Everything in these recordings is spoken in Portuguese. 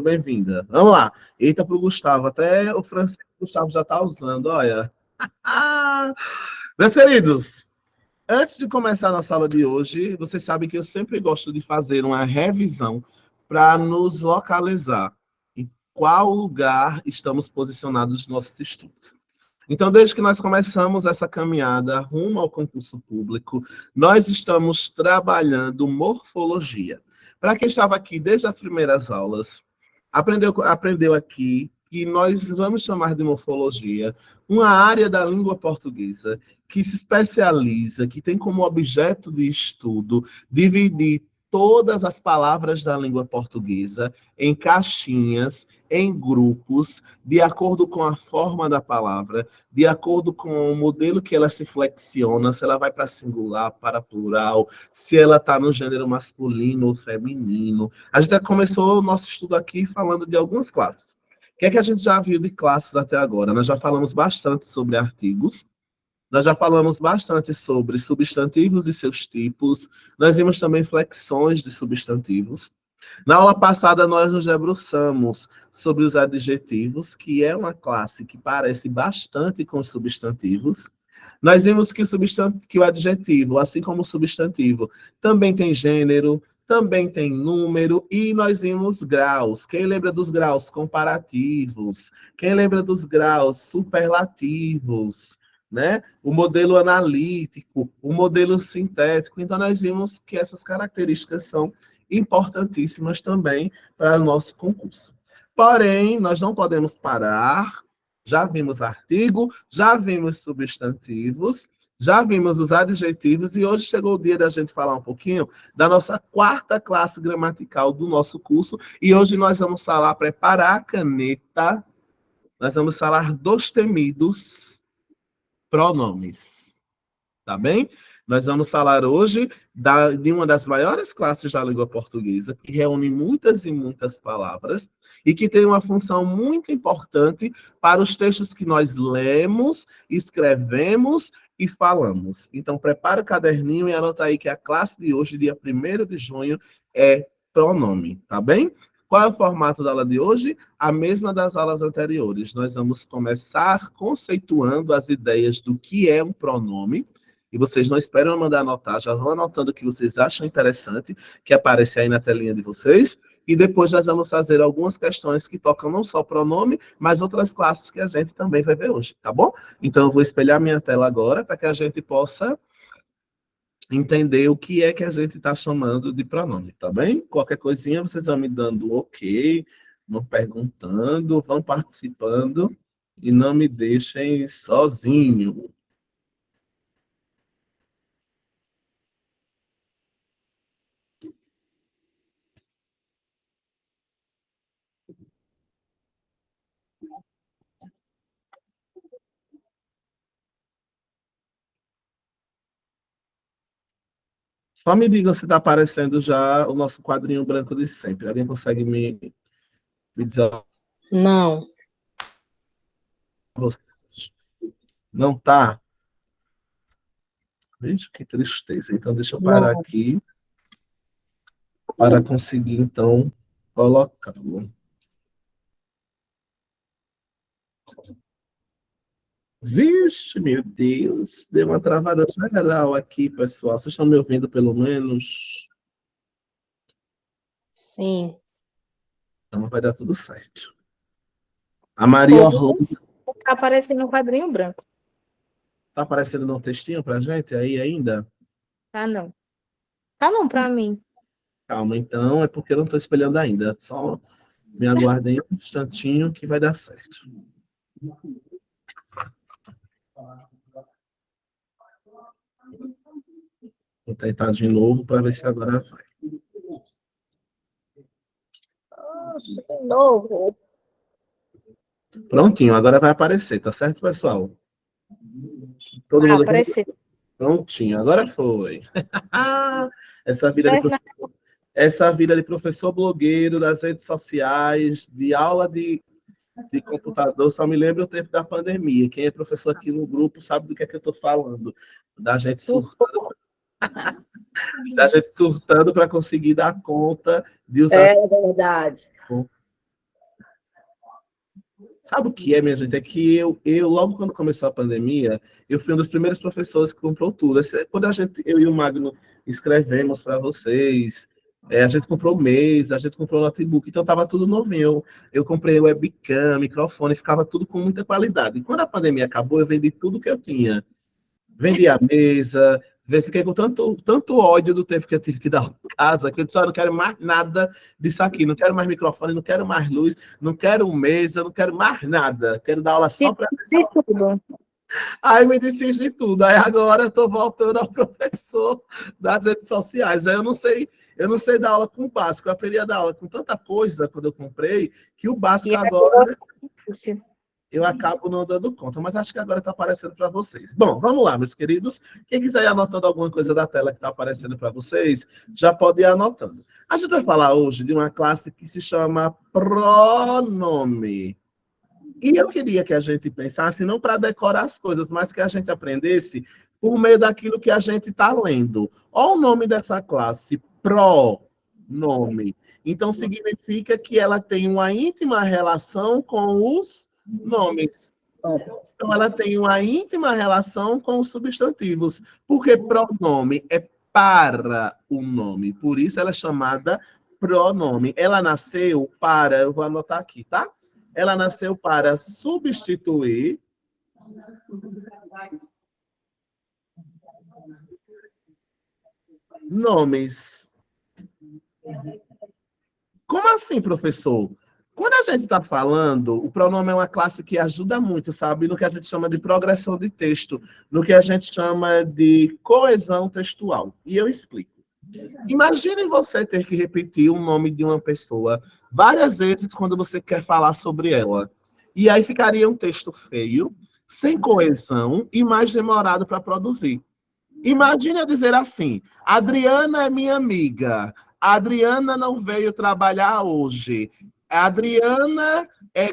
Bem-vinda. Vamos lá. Eita pro Gustavo, até o Francisco Gustavo já está usando, olha. Meus queridos, antes de começar a nossa aula de hoje, vocês sabem que eu sempre gosto de fazer uma revisão para nos localizar em qual lugar estamos posicionados nos nossos estudos. Então, desde que nós começamos essa caminhada rumo ao concurso público, nós estamos trabalhando morfologia. Para quem estava aqui desde as primeiras aulas, aprendeu aqui que nós vamos chamar de morfologia uma área da língua portuguesa que se especializa, que tem como objeto de estudo dividir todas as palavras da língua portuguesa em caixinhas, em grupos, de acordo com a forma da palavra, de acordo com o modelo que ela se flexiona, se ela vai para singular, para plural, se ela está no gênero masculino ou feminino. A gente já começou o nosso estudo aqui falando de algumas classes. O que é que a gente já viu de classes até agora? Nós já falamos bastante sobre artigos, nós já falamos bastante sobre substantivos e seus tipos, nós vimos também flexões de substantivos. Na aula passada, nós nos debruçamos sobre os adjetivos, que é uma classe que parece bastante com os substantivos. Nós vimos que o adjetivo, assim como o substantivo, também tem gênero, também tem número, e nós vimos graus. Quem lembra dos graus comparativos? Quem lembra dos graus superlativos? Né? O modelo analítico, o modelo sintético. Então, nós vimos que essas características são importantíssimas também para o nosso concurso. Porém, nós não podemos parar. Já vimos artigo, já vimos substantivos, já vimos os adjetivos e hoje chegou o dia da gente falar um pouquinho da nossa quarta classe gramatical do nosso curso e hoje nós vamos falar, preparar a caneta, nós vamos falar dos temidos pronomes, tá bem? Nós vamos falar hoje de uma das maiores classes da língua portuguesa, que reúne muitas e muitas palavras, e que tem uma função muito importante para os textos que nós lemos, escrevemos e falamos. Então, prepara o caderninho e anota aí que a classe de hoje, dia 1º de junho, é pronome, tá bem? Qual é o formato da aula de hoje? A mesma das aulas anteriores. Nós vamos começar conceituando as ideias do que é um pronome, e vocês não esperam eu mandar anotar, já vão anotando o que vocês acham interessante, que aparece aí na telinha de vocês, e depois nós vamos fazer algumas questões que tocam não só pronome, mas outras classes que a gente também vai ver hoje, tá bom? Então eu vou espelhar minha tela agora para que a gente possa entender o que é que a gente está chamando de pronome, tá bem? Qualquer coisinha vocês vão me dando ok, vão perguntando, vão participando e não me deixem sozinho. Só me diga se está aparecendo já o nosso quadrinho branco de sempre. Alguém consegue me dizer? Não. Não tá? Vixe, que tristeza. Então, deixa eu parar Não. aqui para conseguir, então, colocá-lo. Vixe, meu Deus. Deu uma travada geral aqui, pessoal. Vocês estão me ouvindo, pelo menos? Sim. Então, vai dar tudo certo. A Maria Orlando. Está aparecendo um quadrinho branco. Está aparecendo no textinho para gente aí ainda? Tá não. Tá não para mim. Calma, então, é porque eu não estou espelhando ainda. Só me aguardem um instantinho que vai dar certo. Vou tentar de novo para ver se agora vai. Nossa, de novo. Prontinho, agora vai aparecer, tá certo, pessoal? Todo mundo Apareceu. prontinho, agora foi. Essa vida de essa vida de professor blogueiro das redes sociais, de aula de computador, só me lembra o tempo da pandemia. Quem é professor aqui no grupo sabe do que é que eu estou falando. Da gente surtando para conseguir dar conta de usar. É verdade. Sabe o que é, minha gente? É que logo quando começou a pandemia, eu fui um dos primeiros professores que comprou tudo. Quando eu e o Magno escrevemos para vocês, a gente comprou mesa, a gente comprou notebook, então estava tudo novinho. Eu comprei webcam, microfone, ficava tudo com muita qualidade. E quando a pandemia acabou, eu vendi tudo que eu tinha. Vendi a mesa, fiquei com tanto ódio do tempo que eu tive que dar em casa, que eu disse, não quero mais nada disso aqui, não quero mais microfone, não quero mais luz, não quero mesa, não quero mais nada, quero dar aula só para... De tudo. Aí me desfiz de tudo, aí agora eu estou voltando ao professor das redes sociais, aí eu não sei dar aula com o básico, eu aprendi a dar aula com tanta coisa quando eu comprei, que o básico agora... eu acabo não dando conta, mas acho que agora está aparecendo para vocês. Bom, vamos lá, meus queridos. Quem quiser ir anotando alguma coisa da tela que está aparecendo para vocês, já pode ir anotando. A gente vai falar hoje de uma classe que se chama pronome. E eu queria que a gente pensasse, não para decorar as coisas, mas que a gente aprendesse por meio daquilo que a gente está lendo. Olha o nome dessa classe, pronome. Então, significa que ela tem uma íntima relação com os nomes. Então, ela tem uma íntima relação com os substantivos, porque pronome é para o nome, por isso ela é chamada pronome. Ela nasceu para, eu vou anotar aqui, tá? Ela nasceu para substituir nomes. Como assim, professor? Quando a gente está falando, o pronome é uma classe que ajuda muito, sabe? No que a gente chama de progressão de texto, no que a gente chama de coesão textual. E eu explico. Imagine você ter que repetir o nome de uma pessoa várias vezes quando você quer falar sobre ela. E aí ficaria um texto feio, sem coesão e mais demorado para produzir. Imagine eu dizer assim: Adriana é minha amiga. A Adriana não veio trabalhar hoje. A Adriana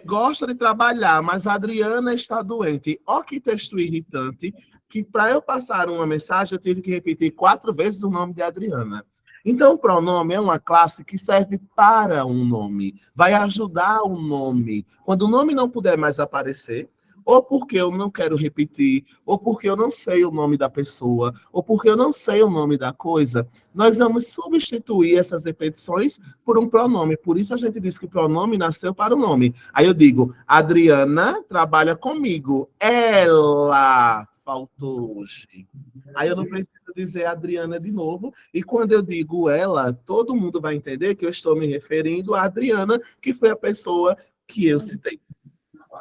gosta de trabalhar, mas a Adriana está doente. Ó, que texto irritante, que para eu passar uma mensagem eu tive que repetir 4 vezes o nome de Adriana. Então, o pronome é uma classe que serve para um nome, vai ajudar o nome. Quando o nome não puder mais aparecer, ou porque eu não quero repetir, ou porque eu não sei o nome da pessoa, ou porque eu não sei o nome da coisa, nós vamos substituir essas repetições por um pronome. Por isso a gente diz que o pronome nasceu para o nome. Aí eu digo, Adriana trabalha comigo. Ela faltou hoje. Aí eu não preciso dizer Adriana de novo. E quando eu digo ela, todo mundo vai entender que eu estou me referindo a Adriana, que foi a pessoa que eu citei.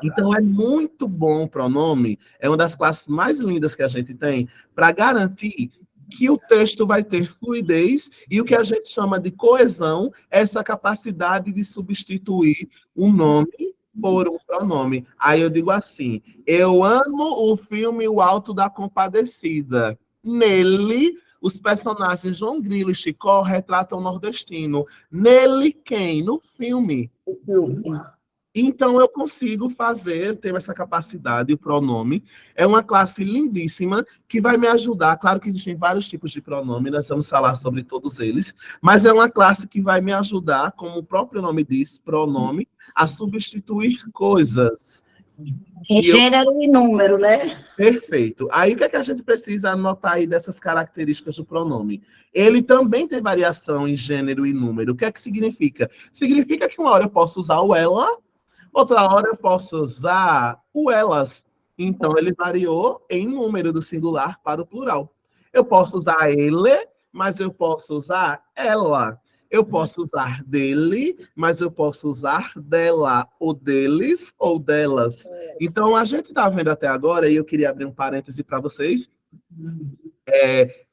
Então, é muito bom o pronome, é uma das classes mais lindas que a gente tem, para garantir que o texto vai ter fluidez e o que a gente chama de coesão, essa capacidade de substituir um nome por um pronome. Aí eu digo assim, eu amo o filme O Alto da Compadecida. Nele, os personagens João Grilo e Chicó retratam o nordestino. Nele, quem? No filme. Então, eu consigo ter essa capacidade, o pronome. É uma classe lindíssima que vai me ajudar. Claro que existem vários tipos de pronome, nós vamos falar sobre todos eles, mas é uma classe que vai me ajudar, como o próprio nome diz, pronome, a substituir coisas. Em gênero e número, né? Perfeito. Aí, o que é que a gente precisa anotar aí dessas características do pronome? Ele também tem variação em gênero e número. O que é que significa? Significa que uma hora eu posso usar o ela, outra hora eu posso usar o elas. Então, ele variou em número do singular para o plural. Eu posso usar ele, mas eu posso usar ela. Eu posso usar dele, mas eu posso usar dela, ou deles, ou delas. Então, a gente está vendo até agora, e eu queria abrir um parêntese para vocês,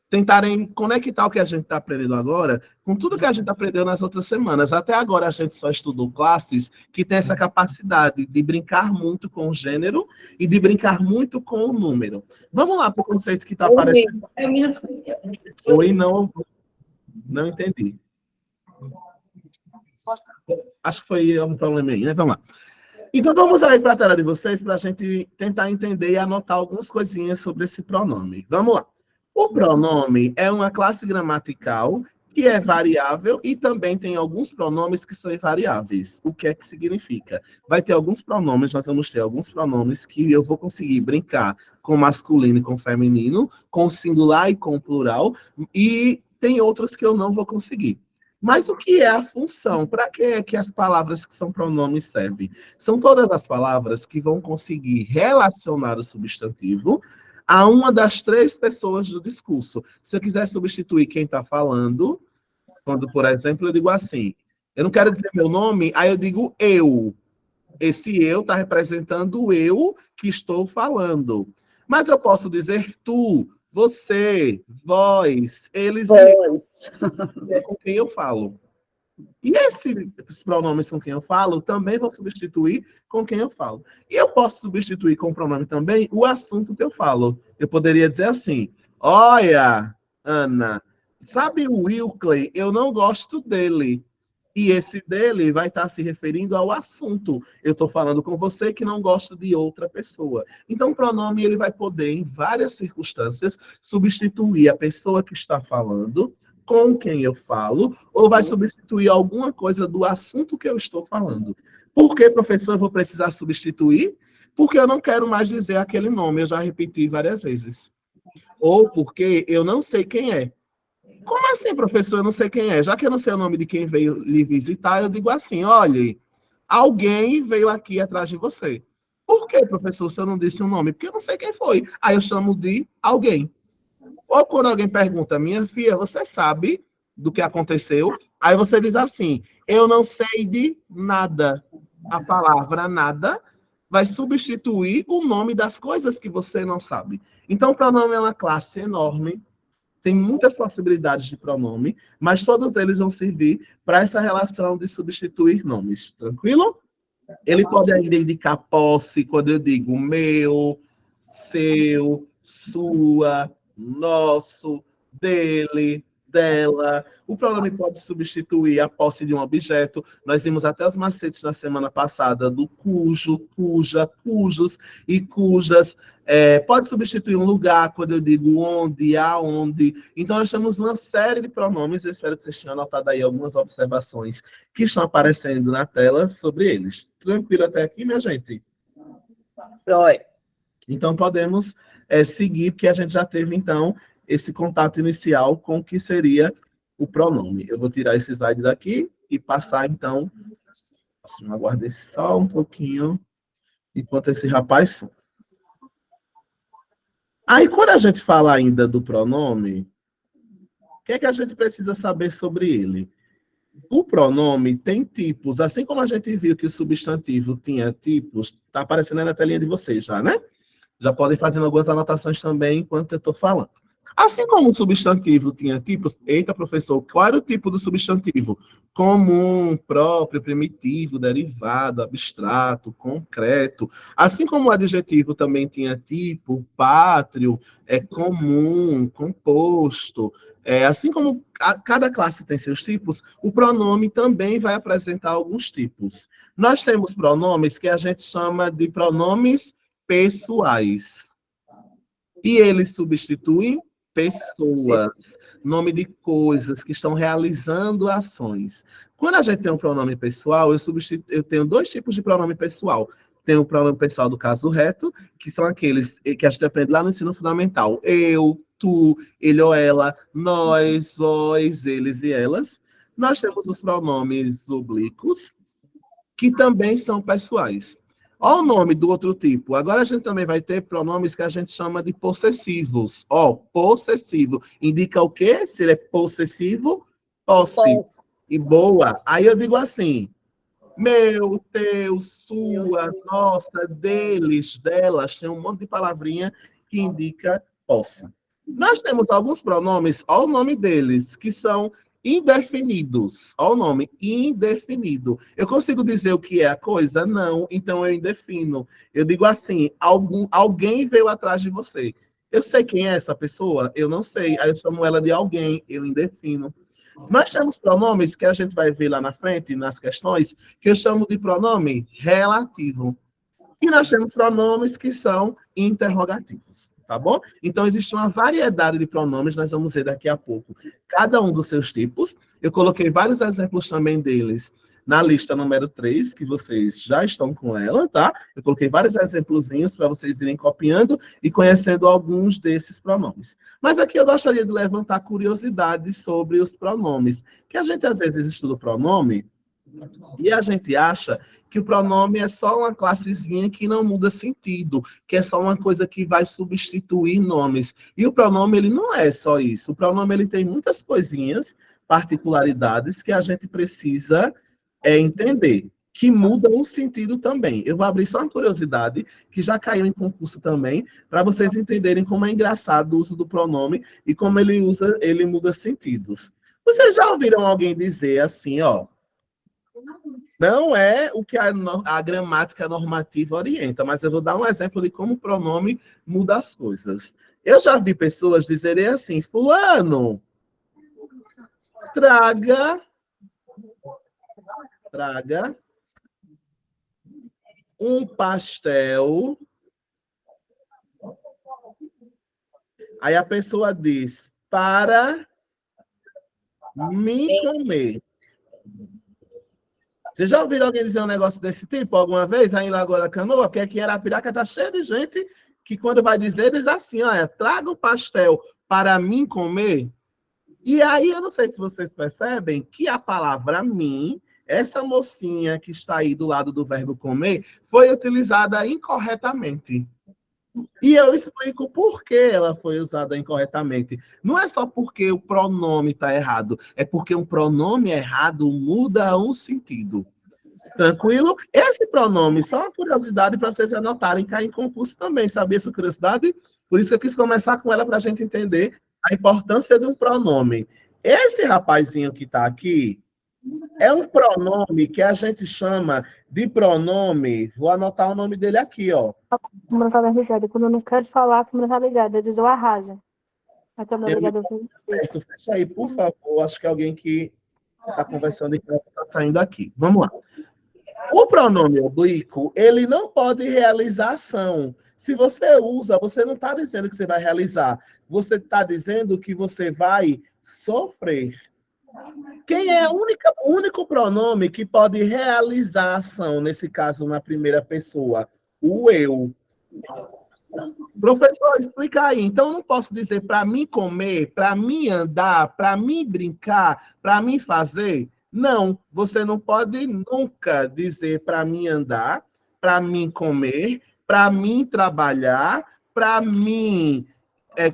tentarem conectar o que a gente está aprendendo agora com tudo que a gente aprendeu nas outras semanas. Até agora a gente só estudou classes que têm essa capacidade de brincar muito com o gênero e de brincar muito com o número. Vamos lá para o conceito que está aparecendo. Oi, não entendi. Acho que foi algum problema aí, né? Vamos lá. Então, vamos aí para a tela de vocês para a gente tentar entender e anotar algumas coisinhas sobre esse pronome. Vamos lá. O pronome é uma classe gramatical que é variável, e também tem alguns pronomes que são invariáveis. O que é que significa? Vai ter alguns pronomes, nós vamos ter alguns pronomes que eu vou conseguir brincar com masculino e com feminino, com singular e com plural, e tem outros que eu não vou conseguir. Mas o que é a função? Para que é que as palavras que são pronomes servem? São todas as palavras que vão conseguir relacionar o substantivo a uma das três pessoas do discurso. Se eu quiser substituir quem está falando, quando, por exemplo, eu digo assim, eu não quero dizer meu nome, aí eu digo eu. Esse eu está representando o eu que estou falando. Mas eu posso dizer tu, você, vós, eles e Pois. é com quem eu falo. E esses pronomes com quem eu falo também vão substituir com quem eu falo. E eu posso substituir com o pronome também o assunto que eu falo. Eu poderia dizer assim: olha, Ana, sabe o Wilkley? Eu não gosto dele. E esse dele vai estar se referindo ao assunto. Eu estou falando com você que não gosto de outra pessoa. Então, o pronome ele vai poder, em várias circunstâncias, substituir a pessoa que está falando com quem eu falo, ou vai substituir alguma coisa do assunto que eu estou falando. Por que, professor, eu vou precisar substituir? Porque eu não quero mais dizer aquele nome, eu já repeti várias vezes. Ou porque eu não sei quem é. Como assim, professor, eu não sei quem é? Já que eu não sei o nome de quem veio lhe visitar, eu digo assim, olha, alguém veio aqui atrás de você. Por que, professor, se eu não disse o nome? Porque eu não sei quem foi. Aí eu chamo de alguém. Ou quando alguém pergunta, minha filha, você sabe do que aconteceu? Aí você diz assim, eu não sei de nada. A palavra nada vai substituir o nome das coisas que você não sabe. Então, o pronome é uma classe enorme, tem muitas possibilidades de pronome, mas todos eles vão servir para essa relação de substituir nomes. Tranquilo? Ele pode ainda indicar posse, quando eu digo meu, seu, sua, nosso, dele, dela. O pronome pode substituir a posse de um objeto. Nós vimos até os macetes na semana passada do cujo, cuja, cujos e cujas. Pode substituir um lugar, quando eu digo onde, aonde. Então, nós temos uma série de pronomes. Eu espero que vocês tenham anotado aí algumas observações que estão aparecendo na tela sobre eles. Tranquilo até aqui, minha gente? Oi. Então, podemos seguir, porque a gente já teve, então, esse contato inicial com o que seria o pronome. Eu vou tirar esse slide daqui e passar, então, aguardei só um pouquinho, enquanto esse rapaz some. Aí, quando a gente fala ainda do pronome, o que é que a gente precisa saber sobre ele? O pronome tem tipos, assim como a gente viu que o substantivo tinha tipos, está aparecendo aí na telinha de vocês já, né? Já podem fazer algumas anotações também enquanto eu estou falando. Assim como o substantivo tinha tipos... Eita, professor, qual era o tipo do substantivo? Comum, próprio, primitivo, derivado, abstrato, concreto. Assim como o adjetivo também tinha tipo, pátrio, comum, composto. Assim como cada classe tem seus tipos, o pronome também vai apresentar alguns tipos. Nós temos pronomes que a gente chama de pronomes pessoais. E eles substituem pessoas, nome de coisas que estão realizando ações. Quando a gente tem um pronome pessoal, eu tenho dois tipos de pronome pessoal. Tem o pronome pessoal do caso reto, que são aqueles que a gente aprende lá no ensino fundamental. Eu, tu, ele ou ela, nós, vós, eles e elas. Nós temos os pronomes oblíquos, que também são pessoais. Olha o nome do outro tipo. Agora a gente também vai ter pronomes que a gente chama de possessivos. Possessivo. Indica o quê? Se ele é possessivo, posse. E boa. Aí eu digo assim, meu, teu, sua, nossa, deles, delas. Tem um monte de palavrinha que indica posse. Nós temos alguns pronomes, olha o nome deles, que são indefinidos. Olha o nome, indefinido. Eu consigo dizer o que é a coisa? Não, então eu indefino. Eu digo assim, alguém veio atrás de você. Eu sei quem é essa pessoa? Eu não sei. Aí eu chamo ela de alguém, eu indefino. Nós temos pronomes que a gente vai ver lá na frente, nas questões, que eu chamo de pronome relativo. E nós temos pronomes que são interrogativos. tá bom? Então, existe uma variedade de pronomes, nós vamos ver daqui a pouco cada um dos seus tipos. Eu coloquei vários exemplos também deles na lista número 3, que vocês já estão com ela, tá? Eu coloquei vários exemplozinhos para vocês irem copiando e conhecendo alguns desses pronomes. Mas aqui eu gostaria de levantar curiosidades sobre os pronomes, que a gente às vezes estuda o pronome e a gente acha que o pronome é só uma classezinha que não muda sentido, que é só uma coisa que vai substituir nomes. E o pronome, ele não é só isso. O pronome, ele tem muitas coisinhas, particularidades, que a gente precisa entender, que mudam o sentido também. Eu vou abrir só uma curiosidade, que já caiu em concurso também, para vocês entenderem como é engraçado o uso do pronome e como ele muda sentidos. Vocês já ouviram alguém dizer assim, ó, não é o que a gramática normativa orienta, mas eu vou dar um exemplo de como o pronome muda as coisas. Eu já vi pessoas dizerem assim, fulano, traga um pastel. Aí a pessoa diz, para me comer. Vocês já ouviram alguém dizer um negócio desse tipo alguma vez aí em Lagoa da Canoa? Porque aqui em Arapiraca está cheio de gente que quando vai dizer, diz assim, olha, traga um pastel para mim comer. E aí eu não sei se vocês percebem que a palavra mim, essa mocinha que está aí do lado do verbo comer, foi utilizada incorretamente. E eu explico por que ela foi usada incorretamente. Não é só porque o pronome está errado, é porque um pronome errado muda um sentido. Tranquilo? Esse pronome, só uma curiosidade para vocês anotarem, cai em concurso também, sabia essa curiosidade? Por isso eu quis começar com ela para a gente entender a importância de um pronome. Esse rapazinho que está aqui é um pronome que a gente chama de pronome. Vou anotar o nome dele aqui, ó. A câmera tá ligada. Quando eu não quero falar, a câmera tá ligada. Às vezes eu arraso. A câmera ligada. Fecha aí, por favor. Acho que alguém que está conversando e está saindo aqui. Vamos lá. O pronome oblíquo, ele não pode realizar ação. Se você usa, você não está dizendo que você vai realizar. Você está dizendo que você vai sofrer. Quem é o único pronome que pode realizar a ação, nesse caso, na primeira pessoa? O eu. Professor, explica aí. Então, eu não posso dizer para mim comer, para mim andar, para mim brincar, para mim fazer? Não, você não pode nunca dizer para mim andar, para mim comer, para mim trabalhar, para mim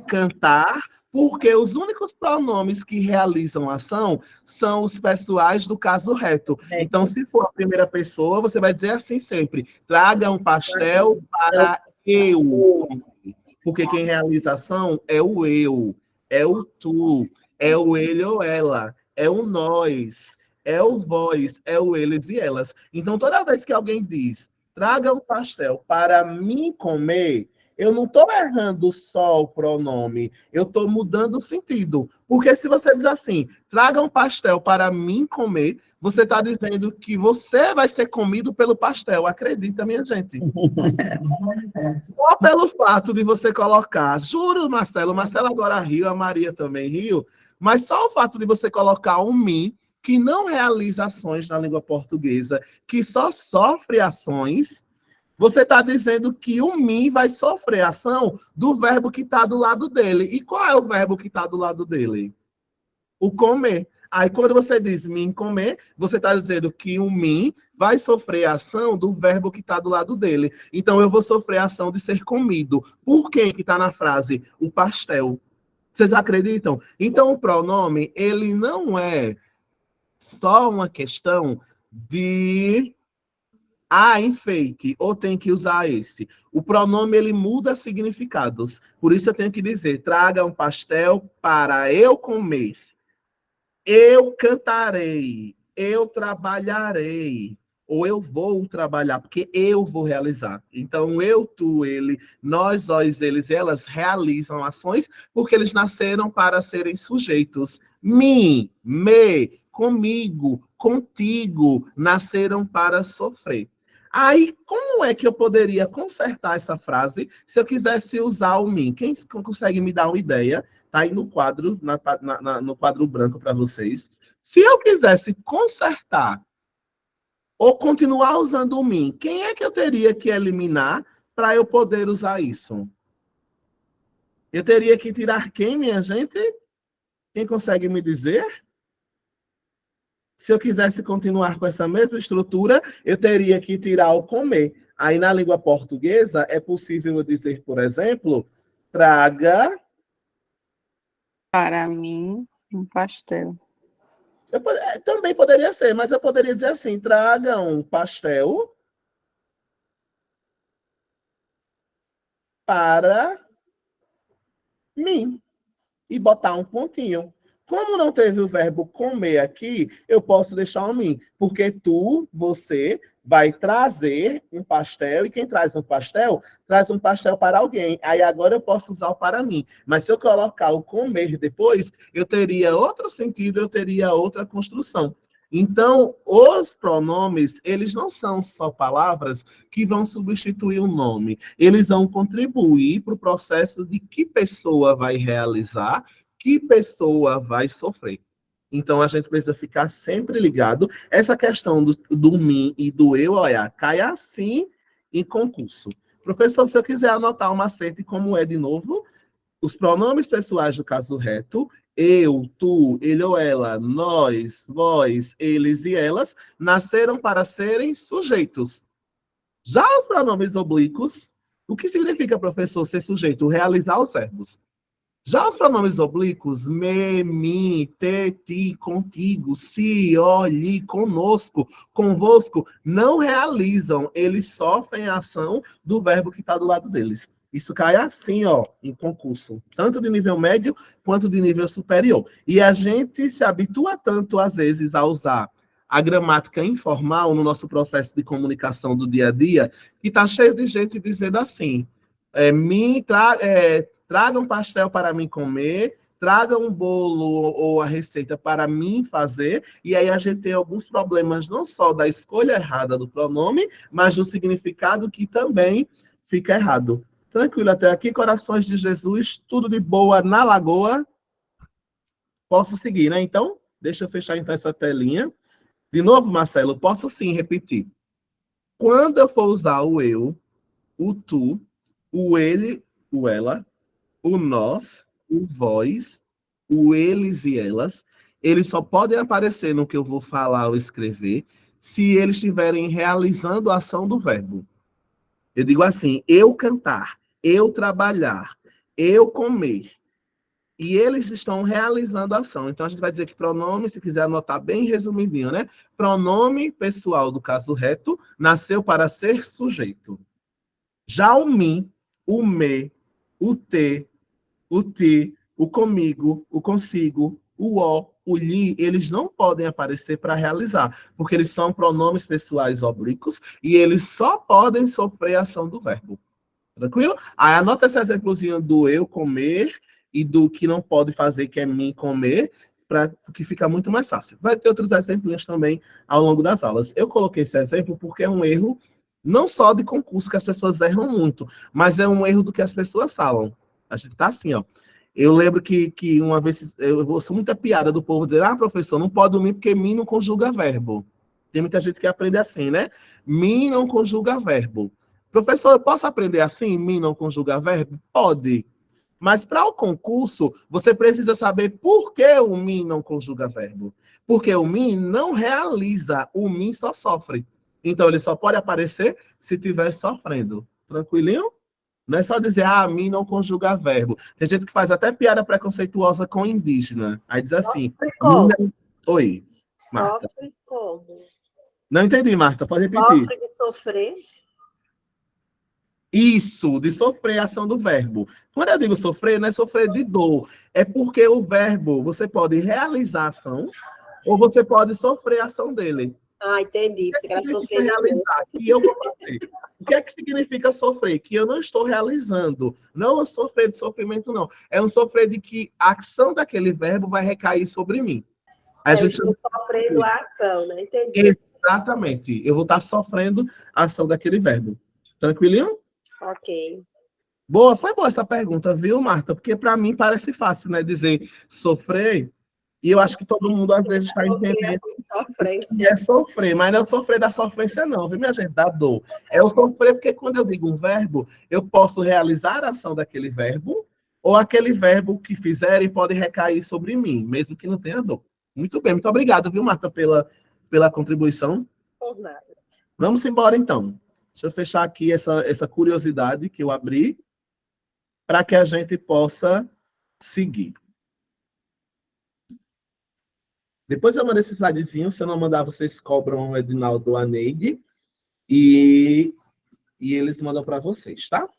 cantar, porque os únicos pronomes que realizam ação são os pessoais do caso reto. Então, se for a primeira pessoa, você vai dizer assim sempre: traga um pastel para eu. Porque quem realiza ação é o eu, é o tu, é o ele ou ela, é o nós, é o vós, é o eles e elas. Então, toda vez que alguém diz, traga um pastel para mim comer, eu não estou errando só o pronome, eu estou mudando o sentido. Porque se você diz assim, traga um pastel para mim comer, você está dizendo que você vai ser comido pelo pastel. Acredita, minha gente. Só pelo fato de você colocar, juro, Marcelo agora riu, a Maria também riu, mas só o fato de você colocar um mim, que não realiza ações na língua portuguesa, que só sofre ações, você está dizendo que o mim vai sofrer ação do verbo que está do lado dele. E qual é o verbo que está do lado dele? O comer. Aí, quando você diz mim comer, você está dizendo que o mim vai sofrer a ação do verbo que está do lado dele. Então, eu vou sofrer a ação de ser comido. Por quem que está na frase? O pastel. Vocês acreditam? Então, o pronome, ele não é só uma questão de enfeite, ou tem que usar esse. O pronome, ele muda significados. Por isso eu tenho que dizer, traga um pastel para eu comer. Eu cantarei, eu trabalharei, ou eu vou trabalhar, porque eu vou realizar. Então, eu, tu, ele, nós, nós, eles, elas realizam ações porque eles nasceram para serem sujeitos. Mim, me, comigo, contigo, nasceram para sofrer. Aí, como é que eu poderia consertar essa frase se eu quisesse usar o mim? Quem consegue me dar uma ideia? Tá aí no quadro, no quadro branco para vocês. Se eu quisesse consertar ou continuar usando o mim, quem é que eu teria que eliminar para eu poder usar isso? Eu teria que tirar quem, minha gente? Quem consegue me dizer? Se eu quisesse continuar com essa mesma estrutura, eu teria que tirar o comer. Aí, na língua portuguesa, é possível eu dizer, por exemplo, traga. Para mim, um pastel. Também poderia ser, mas eu poderia dizer assim: traga um pastel para mim. E botar um pontinho. Como não teve o verbo comer aqui, eu posso deixar um mim, porque tu, você, vai trazer um pastel, e quem traz um pastel para alguém. Aí agora eu posso usar o para mim. Mas se eu colocar o comer depois, eu teria outro sentido, eu teria outra construção. Então, os pronomes, eles não são só palavras que vão substituir o nome. Eles vão contribuir para o processo de que pessoa vai realizar, que pessoa vai sofrer. Então, a gente precisa ficar sempre ligado. Essa questão do mim e do eu, olha, cai assim em concurso. Professor, se eu quiser anotar um macete, como é de novo, os pronomes pessoais do caso reto, eu, tu, ele ou ela, nós, vós, eles e elas, nasceram para serem sujeitos. Já os pronomes oblíquos, o que significa, professor, ser sujeito? Realizar os verbos. Já os pronomes oblíquos, me, mim, te, ti, contigo, si, ó, lhe, conosco, convosco, não realizam, eles sofrem a ação do verbo que está do lado deles. Isso cai assim, ó, em concurso, tanto de nível médio quanto de nível superior. E a gente se habitua tanto, às vezes, a usar a gramática informal no nosso processo de comunicação do dia a dia, que está cheio de gente dizendo assim, traga um pastel para mim comer, traga um bolo ou a receita para mim fazer, e aí a gente tem alguns problemas não só da escolha errada do pronome, mas do significado que também fica errado. Tranquilo até aqui, corações de Jesus, tudo de boa na lagoa. Posso seguir, né? Então, deixa eu fechar então essa telinha. De novo, Marcelo, posso sim repetir. Quando eu for usar o eu, o tu, o ele, o ela, o nós, o vós, o eles e elas, eles só podem aparecer no que eu vou falar ou escrever se eles estiverem realizando a ação do verbo. Eu digo assim, eu cantar, eu trabalhar, eu comer. E eles estão realizando a ação. Então, a gente vai dizer que pronome, se quiser anotar bem resumidinho, né? Pronome pessoal do caso reto nasceu para ser sujeito. Já o mim, o me, o te, o ti, o comigo, o consigo, o ó, o lhe, eles não podem aparecer para realizar, porque eles são pronomes pessoais oblíquos e eles só podem sofrer a ação do verbo. Tranquilo? Aí anota esse exemplozinho do eu comer e do que não pode fazer, que é mim comer, para que fica muito mais fácil. Vai ter outros exemplos também ao longo das aulas. Eu coloquei esse exemplo porque é um erro não só de concurso que as pessoas erram muito, mas é um erro do que as pessoas falam. A gente tá assim, ó. Eu lembro que uma vez, eu ouço muita piada do povo dizer, professor, não pode dormir porque mim não conjuga verbo. Tem muita gente que aprende assim, né? Mim não conjuga verbo. Professor, eu posso aprender assim, mim não conjuga verbo? Pode. Mas para o concurso, você precisa saber por que o mim não conjuga verbo. Porque o mim não realiza, o mim só sofre. Então, ele só pode aparecer se estiver sofrendo. Tranquilinho? Não é só dizer, mim não conjuga verbo. Tem gente que faz até piada preconceituosa com indígena. Aí diz assim, como? Oi, Marta. Sofre como? Não entendi, Marta, pode repetir. Sofre de sofrer? Isso, de sofrer a ação do verbo. Quando eu digo sofrer, não é sofrer de dor. É porque o verbo, você pode realizar a ação, ou você pode sofrer a ação dele. Entendi. O que é que significa realizar? Que eu vou fazer. O que é que significa sofrer? Que eu não estou realizando. Não é sofrer de sofrimento, não. É um sofrer de que a ação daquele verbo vai recair sobre mim. Eu estou sofrendo a ação, né? Entendi. Exatamente. Eu vou estar sofrendo a ação daquele verbo. Tranquilinho? Ok. Boa, foi boa essa pergunta, viu, Marta? Porque para mim parece fácil, né? Dizer sofrer, e eu acho que todo mundo às vezes está entendendo que Sofrência. é sofrer, mas não é o sofrer da sofrência, não, viu, minha gente? Da dor. É o sofrer porque quando eu digo um verbo, eu posso realizar a ação daquele verbo, ou aquele verbo que fizerem pode recair sobre mim, mesmo que não tenha dor. Muito bem, muito obrigado, viu, Marta, pela contribuição. Por nada. Vamos embora, então. Deixa eu fechar aqui essa curiosidade que eu abri, para que a gente possa seguir. Depois eu mando esse slidezinho, se eu não mandar, vocês cobram o Edinaldo a Neide e eles mandam para vocês, tá?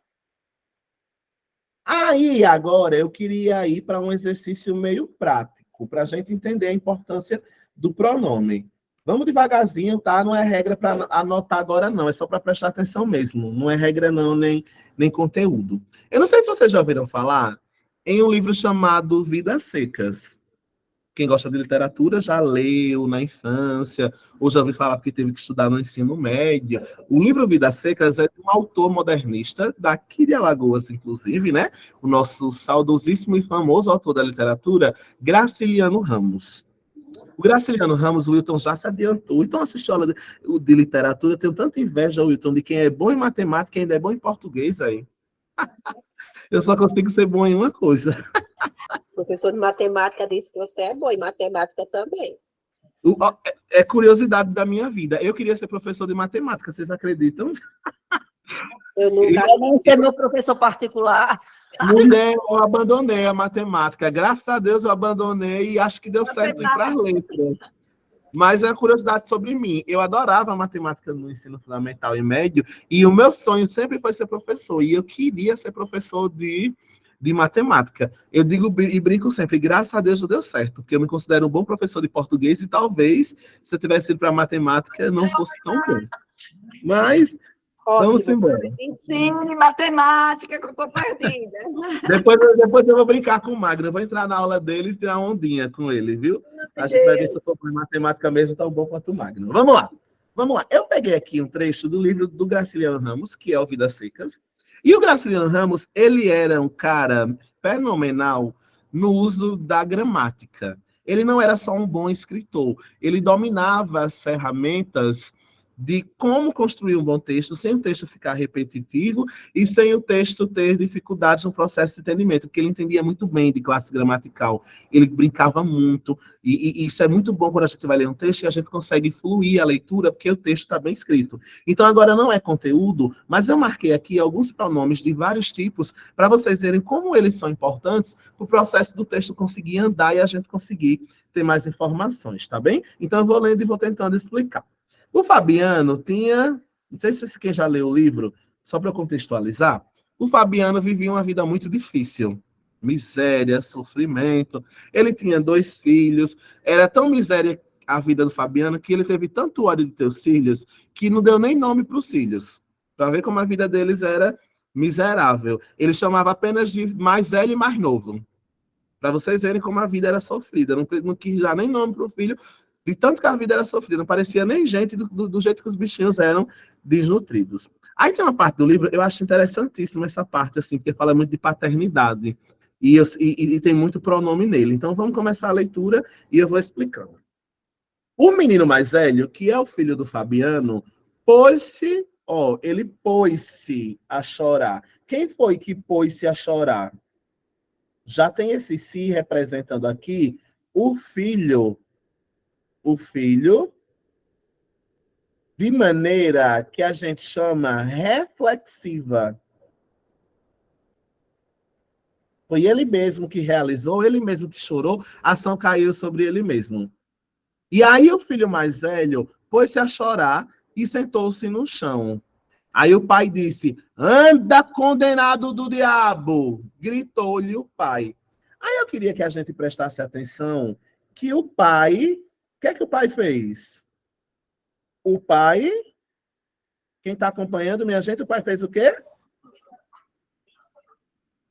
Aí, agora, eu queria ir para um exercício meio prático, para a gente entender a importância do pronome. Vamos devagarzinho, tá? Não é regra para anotar agora, não. É só para prestar atenção mesmo. Não é regra, não, nem conteúdo. Eu não sei se vocês já ouviram falar em um livro chamado Vidas Secas. Quem gosta de literatura já leu na infância, ou já ouviu falar porque teve que estudar no ensino médio. O livro Vidas Secas é de um autor modernista, daqui de Alagoas, inclusive, né? O nosso saudosíssimo e famoso autor da literatura, Graciliano Ramos. O Graciliano Ramos, o Wilton já se adiantou. O Wilton assistiu aula de literatura, eu tenho tanta inveja, Wilton, de quem é bom em matemática e ainda é bom em português aí. Eu só consigo ser bom em uma coisa. O professor de matemática disse que você é bom, e matemática também. É curiosidade da minha vida. Eu queria ser professor de matemática, vocês acreditam? Eu nunca. Eu nem ser meu professor particular. Mulher, eu abandonei a matemática. Graças a Deus eu abandonei e acho que deu certo ir para as letras. Mas é uma curiosidade sobre mim. Eu adorava matemática no ensino fundamental e médio, e o meu sonho sempre foi ser professor. E eu queria ser professor de matemática. Eu digo e brinco sempre, graças a Deus deu certo, porque eu me considero um bom professor de português e talvez, se eu tivesse ido para matemática, não fosse tão bom. Mas, vamos embora. Ensine matemática, que eu estou perdida. Depois eu vou brincar com o Magno, eu vou entrar na aula deles e tirar uma ondinha com ele, viu? A gente vai ver se eu for para matemática mesmo tão bom quanto o Magno. Vamos lá. Eu peguei aqui um trecho do livro do Graciliano Ramos, que é o Vidas Secas. E o Graciliano Ramos, ele era um cara fenomenal no uso da gramática. Ele não era só um bom escritor, ele dominava as ferramentas de como construir um bom texto, sem o texto ficar repetitivo e sem o texto ter dificuldades no processo de entendimento, porque ele entendia muito bem de classe gramatical, ele brincava muito, e isso é muito bom quando a gente vai ler um texto e a gente consegue fluir a leitura, porque o texto está bem escrito. Então, agora não é conteúdo, mas eu marquei aqui alguns pronomes de vários tipos, para vocês verem como eles são importantes para o processo do texto conseguir andar e a gente conseguir ter mais informações, tá bem? Então, eu vou lendo e vou tentando explicar. O Fabiano tinha, não sei se quem já leu o livro, só para contextualizar, o Fabiano vivia uma vida muito difícil. Miséria, sofrimento. Ele tinha 2 filhos. Era tão miséria a vida do Fabiano que ele teve tanto ódio de teus filhos que não deu nem nome para os filhos. Para ver como a vida deles era miserável. Ele chamava apenas de mais velho e mais novo. Para vocês verem como a vida era sofrida. Não quis dar nem nome para o filho, de tanto que a vida era sofrida, não parecia nem gente do jeito que os bichinhos eram desnutridos. Aí tem uma parte do livro, eu acho interessantíssima essa parte, assim, porque fala muito de paternidade, e tem muito pronome nele. Então vamos começar a leitura e eu vou explicando. O menino mais velho, que é o filho do Fabiano, ele pôs-se a chorar. Quem foi que pôs-se a chorar? Já tem esse si representando aqui o filho, de maneira que a gente chama reflexiva. Foi ele mesmo que realizou, ele mesmo que chorou, a ação caiu sobre ele mesmo. E aí o filho mais velho pôs-se a chorar e sentou-se no chão. Aí o pai disse, anda condenado do diabo, gritou-lhe o pai. Aí eu queria que a gente prestasse atenção que o pai, o que é que o pai fez? O pai, quem está acompanhando, minha gente, o pai fez o quê?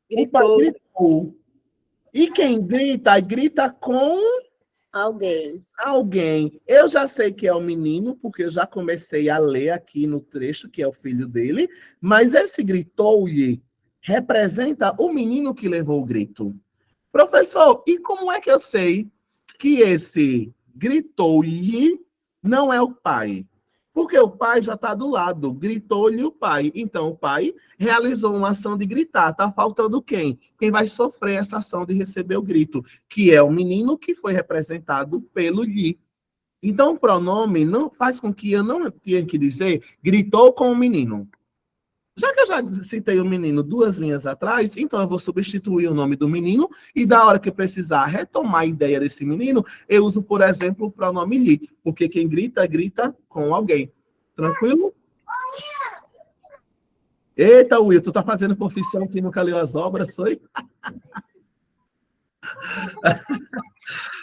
Gritou. O pai gritou. E quem grita, grita com Alguém. Alguém. Eu já sei que é o menino, porque eu já comecei a ler aqui no trecho, que é o filho dele, mas esse gritou-lhe representa o menino que levou o grito. Professor, e como é que eu sei que esse gritou-lhe não é o pai? Porque o pai já está do lado, gritou-lhe o pai. Então, o pai realizou uma ação de gritar. Está faltando quem? Quem vai sofrer essa ação de receber o grito, que é o menino que foi representado pelo lhe. Então, o pronome não faz com que eu não tenha que dizer gritou com o menino. Já que eu já citei o menino 2 linhas atrás, então eu vou substituir o nome do menino e da hora que precisar retomar a ideia desse menino, eu uso, por exemplo, o pronome lhe, porque quem grita, grita com alguém. Tranquilo? Eita, Will, tu tá fazendo profissão que nunca leu as obras, foi?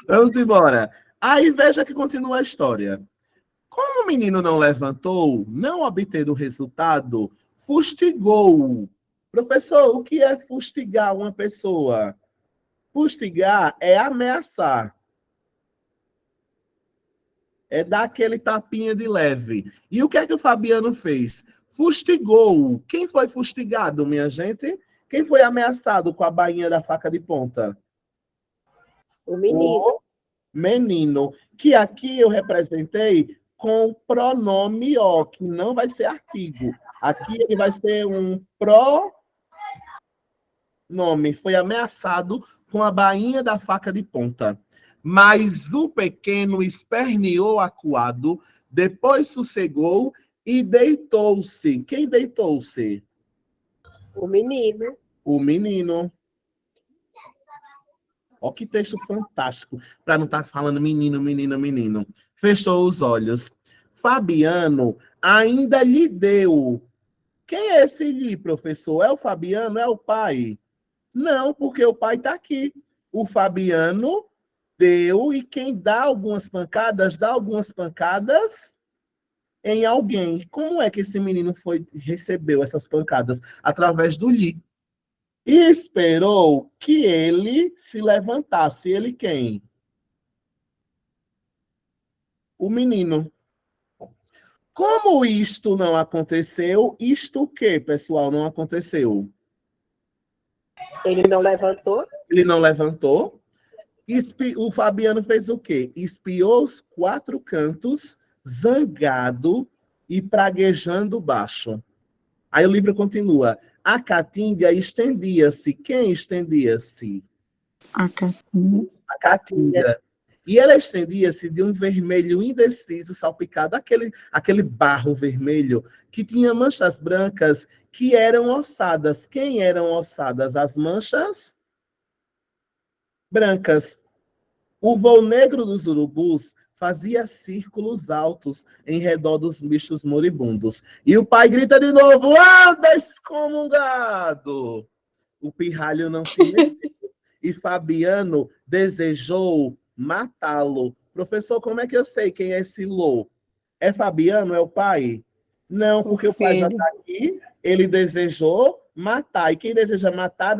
Vamos embora. Aí veja que continua a história. Como o menino não levantou, não obtendo o resultado, fustigou-o. Professor, o que é fustigar uma pessoa? Fustigar é ameaçar. É dar aquele tapinha de leve. E o que é que o Fabiano fez? Fustigou-o. Quem foi fustigado, minha gente? Quem foi ameaçado com a bainha da faca de ponta? O menino. O menino. Que aqui eu representei com pronome ó, que não vai ser artigo. Aqui ele vai ser um pronome. Foi ameaçado com a bainha da faca de ponta. Mas o pequeno esperneou acuado, depois sossegou e deitou-se. Quem deitou-se? O menino. O menino. Ó, que texto fantástico, para não estar falando menino, menino, menino. Fechou os olhos. Fabiano ainda lhe deu. Quem é esse lhe, professor? É o Fabiano? É o pai? Não, porque o pai está aqui. O Fabiano deu, e quem dá algumas pancadas em alguém. Como é que esse menino recebeu essas pancadas? Através do lhe. E esperou que ele se levantasse. Ele quem? O menino. Como isto não aconteceu, isto o quê, pessoal, não aconteceu? Ele não levantou. Ele não levantou. O Fabiano fez o quê? Espiou os 4 cantos, zangado e praguejando baixo. Aí o livro continua. A caatinga estendia-se. Quem estendia-se? A Catinha. A caatinga. E ela estendia-se de um vermelho indeciso, salpicado, aquele barro vermelho, que tinha manchas brancas que eram ossadas. Quem eram ossadas? As manchas brancas. O voo negro dos urubus fazia círculos altos em redor dos bichos moribundos. E o pai grita de novo, anda, excomungado! O pirralho não se mexeu. E Fabiano desejou matá-lo. Professor, como é que eu sei quem é esse Lô? É Fabiano? É o pai? Não, porque o pai já filho. está aqui. Ele desejou matar. E quem deseja matar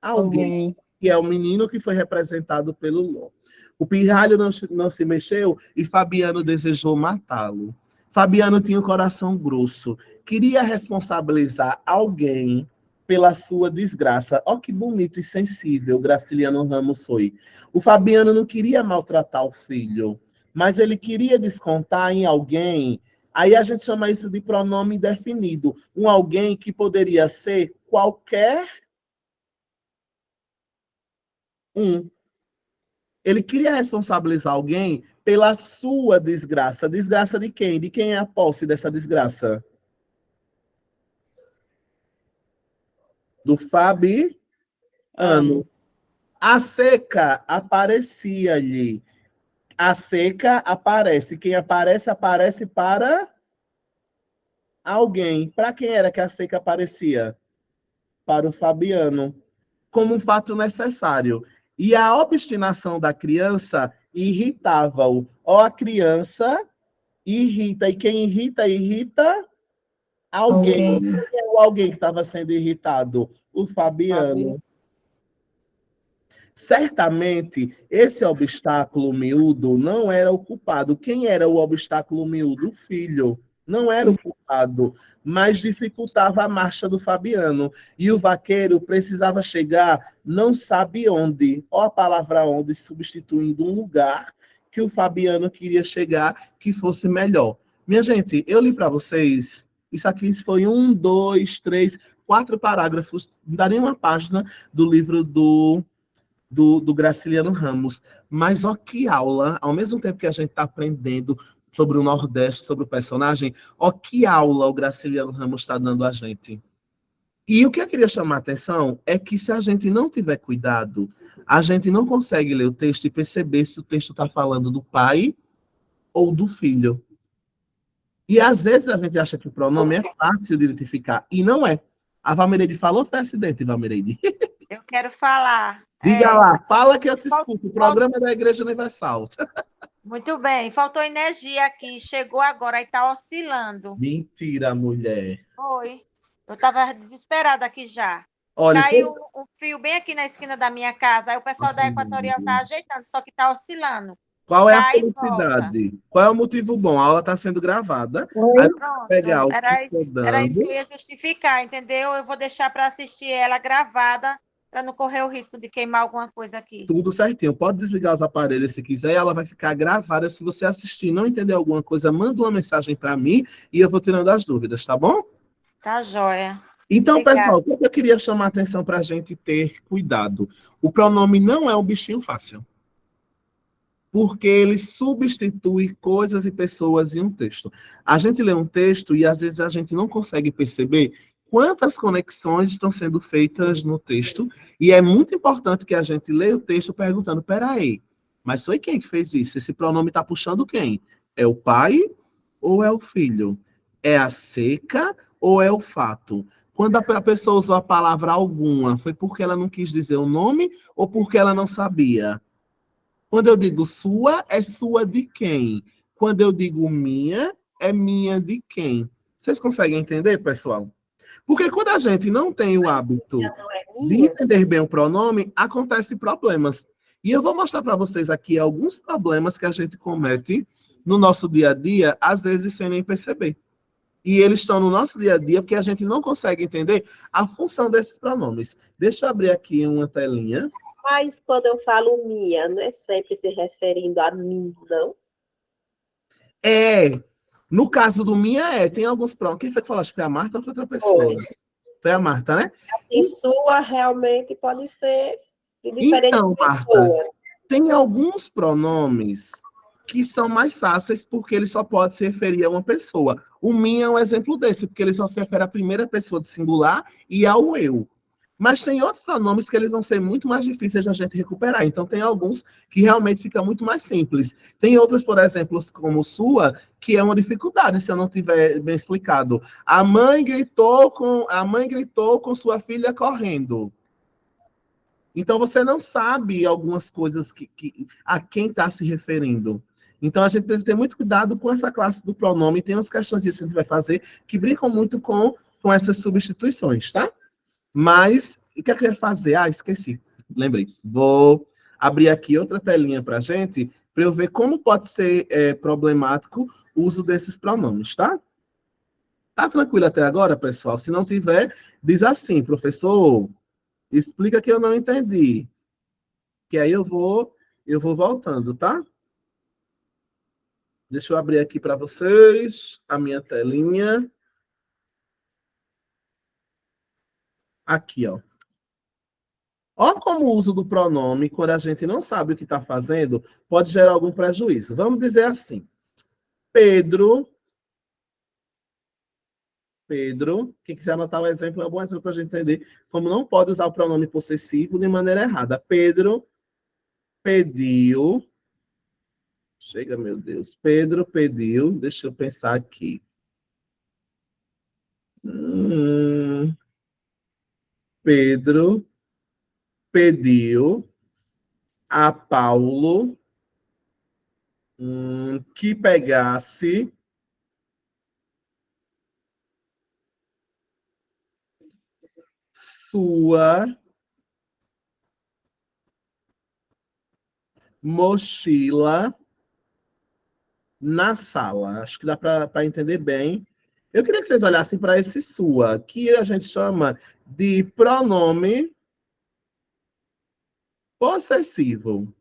alguém. Alguém. Que é o menino que foi representado pelo Lô. O pirralho não se mexeu e Fabiano desejou matá-lo. Fabiano tinha um coração grosso. Queria responsabilizar alguém pela sua desgraça. Ó, que bonito e sensível Graciliano Ramos foi. O Fabiano não queria maltratar o filho, mas ele queria descontar em alguém. Aí a gente chama isso de pronome indefinido. Um alguém que poderia ser qualquer um. Ele queria responsabilizar alguém pela sua desgraça. Desgraça de quem? De quem é a posse dessa desgraça? Do Fabiano. A seca aparecia-lhe. A seca aparece. Quem aparece, aparece para alguém. Para quem era que a seca aparecia? Para o Fabiano. Como um fato necessário. E a obstinação da criança irritava-o. Ó, a criança irrita. E quem irrita, irrita alguém. Alguém. Quem é o alguém que estava sendo irritado? O Fabiano. Certamente, esse obstáculo miúdo não era o culpado. Quem era o obstáculo miúdo? O filho. Não era o culpado, mas dificultava a marcha do Fabiano. E o vaqueiro precisava chegar, não sabe onde. Ó a palavra onde, substituindo um lugar que o Fabiano queria chegar, que fosse melhor. Minha gente, eu li para vocês, isso aqui foi 1, 2, 3, 4 parágrafos, não dá nem uma página do livro do Graciliano Ramos. Mas ó que aula, ao mesmo tempo que a gente está aprendendo sobre o Nordeste, sobre o personagem, ó que aula o Graciliano Ramos está dando a gente. E o que eu queria chamar a atenção é que se a gente não tiver cuidado, a gente não consegue ler o texto e perceber se o texto está falando do pai ou do filho. E às vezes a gente acha que o pronome é fácil de identificar, e não é. A Valmereide falou, foi acidente, Valmereide. Eu quero falar. Diga lá, fala que eu te Fal- escuto. O programa da Igreja Universal. Muito bem, faltou energia aqui, chegou agora e está oscilando. Mentira, mulher. Foi. Eu estava desesperada aqui já. Olha, Caiu um fio bem aqui na esquina da minha casa, aí o pessoal da Equatorial está ajeitando, só que está oscilando. qual é a Cai e volta. felicidade? Qual é o motivo bom? A aula está sendo gravada. Aí eu vou pegar Pronto, o que estou era isso que dando. eu ia justificar, entendeu? Eu vou deixar para assistir ela gravada, para não correr o risco de queimar alguma coisa aqui. Tudo certinho. Pode desligar os aparelhos se quiser, e ela vai ficar gravada. Se você assistir e não entender alguma coisa, manda uma mensagem para mim e eu vou tirando as dúvidas, tá bom? Tá joia. Então, Obrigada. pessoal, o que eu queria chamar a atenção para a gente ter cuidado? O pronome não é um bichinho fácil, porque ele substitui coisas e pessoas em um texto. A gente lê um texto e às vezes a gente não consegue perceber quantas conexões estão sendo feitas no texto, e é muito importante que a gente leia o texto perguntando, peraí, mas foi quem que fez isso? Esse pronome está puxando quem? É o pai ou é o filho? É a seca ou é o fato? Quando a pessoa usou a palavra alguma, foi porque ela não quis dizer o nome ou porque ela não sabia? Quando eu digo sua, é sua de quem? Quando eu digo minha, é minha de quem? Vocês conseguem entender, pessoal? Porque quando a gente não tem o hábito Não é de minha? entender bem o pronome, acontecem problemas. E eu vou mostrar para vocês aqui alguns problemas que a gente comete no nosso dia a dia, às vezes sem nem perceber. E eles estão no nosso dia a dia porque a gente não consegue entender a função desses pronomes. Deixa eu abrir aqui uma telinha. Mas quando eu falo minha, não é sempre se referindo a mim, não? No caso do minha, tem alguns pronomes. Quem foi que falou? Acho que foi a Marta ou foi outra pessoa? Foi. Foi a Marta, né? E sua realmente pode ser de diferentes Então, Marta, pessoas. tem alguns pronomes que são mais fáceis porque ele só pode se referir a uma pessoa. O minha é um exemplo desse, porque ele só se refere à primeira pessoa do singular e ao eu. Mas tem outros pronomes que eles vão ser muito mais difíceis de a gente recuperar. Então, tem alguns que realmente fica muito mais simples. Tem outros, por exemplo, como sua, que é uma dificuldade, se eu não tiver bem explicado. A mãe gritou com sua filha correndo. Então, você não sabe algumas coisas a quem está se referindo. Então, a gente precisa ter muito cuidado com essa classe do pronome. Tem umas questões que a gente vai fazer que brincam muito com essas substituições, tá? Mas, o que é que eu ia fazer? Ah, esqueci. Lembrei. Vou abrir aqui outra telinha para a gente, para eu ver como pode ser problemático o uso desses pronomes, tá? Tá tranquilo até agora, pessoal? Se não tiver, diz assim, professor, explica que eu não entendi. Que aí eu vou voltando, tá? Deixa eu abrir aqui para vocês a minha telinha. Aqui, ó. Olha como o uso do pronome, quando a gente não sabe o que está fazendo, pode gerar algum prejuízo. Vamos dizer assim: Pedro, quem quiser anotar o exemplo, é um bom exemplo para a gente entender como não pode usar o pronome possessivo de maneira errada. Pedro pediu. Chega, meu Deus. Pedro pediu. Deixa eu pensar aqui. Pedro pediu a Paulo que pegasse sua mochila na sala. Acho que dá para entender bem. Eu queria que vocês olhassem para esse sua, que a gente chama de pronome possessivo.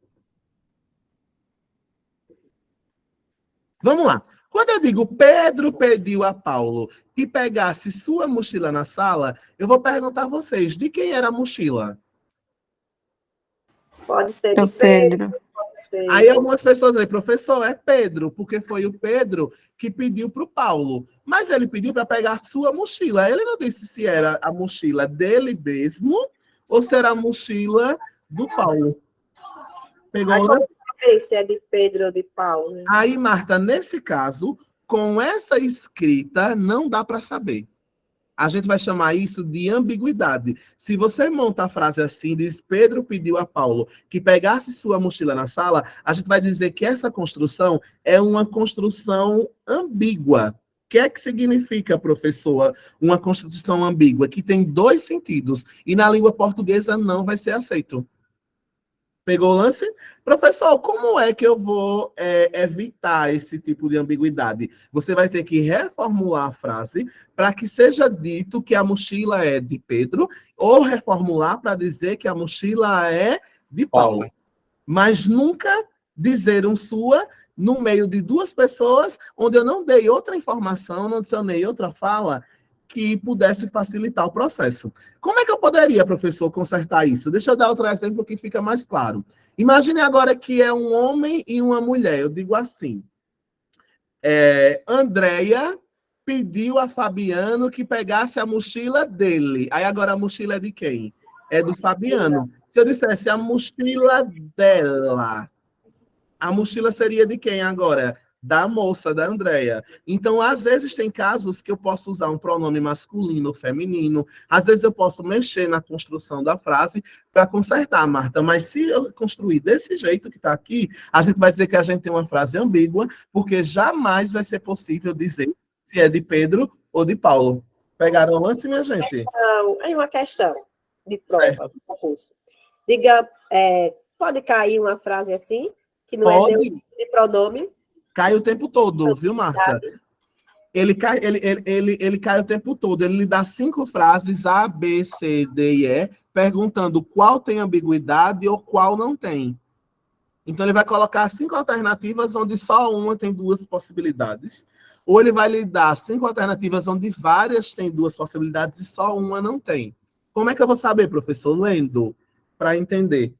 Vamos lá. Quando eu digo Pedro pediu a Paulo que pegasse sua mochila na sala, eu vou perguntar a vocês, de quem era a mochila? Pode ser Do de Pedro, Pedro. pode ser. Aí algumas pessoas dizem, professor, é Pedro, porque foi o Pedro que pediu para o Paulo. Mas ele pediu para pegar sua mochila. Ele não disse se era a mochila dele mesmo ou se era a mochila do Paulo. Pegou, Aí né? como saber se é de Pedro ou de Paulo, né? Aí, Marta, nesse caso, com essa escrita, não dá para saber. A gente vai chamar isso de ambiguidade. Se você monta a frase assim, diz Pedro pediu a Paulo que pegasse sua mochila na sala, a gente vai dizer que essa construção é uma construção ambígua. O que é que significa, professora, uma construção ambígua? Que tem dois sentidos e na língua portuguesa não vai ser aceito. Pegou o lance? Professor, como é que eu vou evitar esse tipo de ambiguidade? Você vai ter que reformular a frase para que seja dito que a mochila é de Pedro, ou reformular para dizer que a mochila é de Paulo. Mas nunca dizer um sua no meio de duas pessoas, onde eu não dei outra informação, não adicionei outra fala que pudesse facilitar o processo. Como é que eu poderia, professor, consertar isso? Deixa eu dar outro exemplo que fica mais claro. Imagine agora que é um homem e uma mulher. Eu digo assim, Andréia pediu a Fabiano que pegasse a mochila dele. Aí agora a mochila é de quem? É do Fabiano. Se eu dissesse a mochila dela, a mochila seria de quem agora? Da moça, da Andréia. Então, às vezes, tem casos que eu posso usar um pronome masculino ou feminino. Às vezes, eu posso mexer na construção da frase para consertar, Marta. Mas se eu construir desse jeito que está aqui, a gente vai dizer que a gente tem uma frase ambígua, porque jamais vai ser possível dizer se é de Pedro ou de Paulo. Pegaram o lance, minha gente? Então, aí uma questão de prova, Certo. concurso. Diga, pode cair uma frase assim, que não é Pode. de pronome? Cai o tempo todo, viu, Marta? Sabe? Ele cai o tempo todo. Ele lhe dá 5 frases, A, B, C, D e E, perguntando qual tem ambiguidade ou qual não tem. Então, ele vai colocar 5 alternativas onde só uma tem 2 possibilidades. Ou ele vai lhe dar 5 alternativas onde várias têm 2 possibilidades e só uma não tem. Como é que eu vou saber, professor? Lendo, para entender.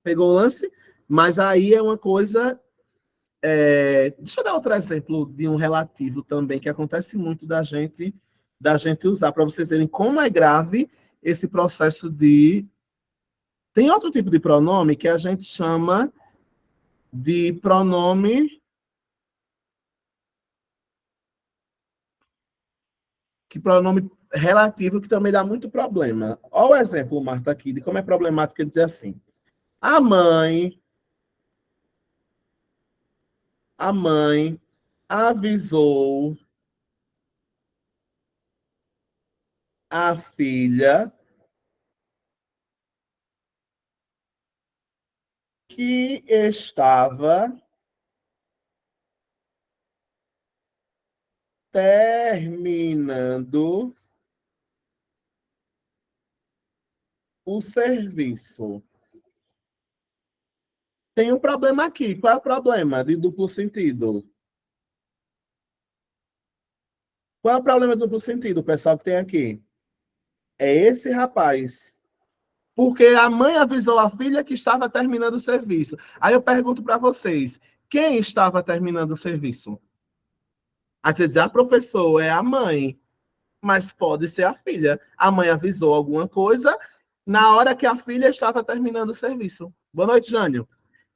Pegou o lance? Mas aí é uma coisa. Deixa eu dar outro exemplo de um relativo também, que acontece muito da gente usar, para vocês verem como é grave esse processo de. Tem outro tipo de pronome que a gente chama de pronome. Que pronome relativo que também dá muito problema. Olha o exemplo, Marta, aqui, de como é problemático ele dizer assim. A mãe avisou a filha que estava terminando o serviço. Tem um problema aqui. Qual é o problema de duplo sentido? Qual é o problema de duplo sentido, pessoal, que tem aqui? É esse rapaz. Porque a mãe avisou a filha que estava terminando o serviço. Aí eu pergunto para vocês, quem estava terminando o serviço? Às vezes a professora é a mãe, mas pode ser a filha. A mãe avisou alguma coisa na hora que a filha estava terminando o serviço. Boa noite, Jânio.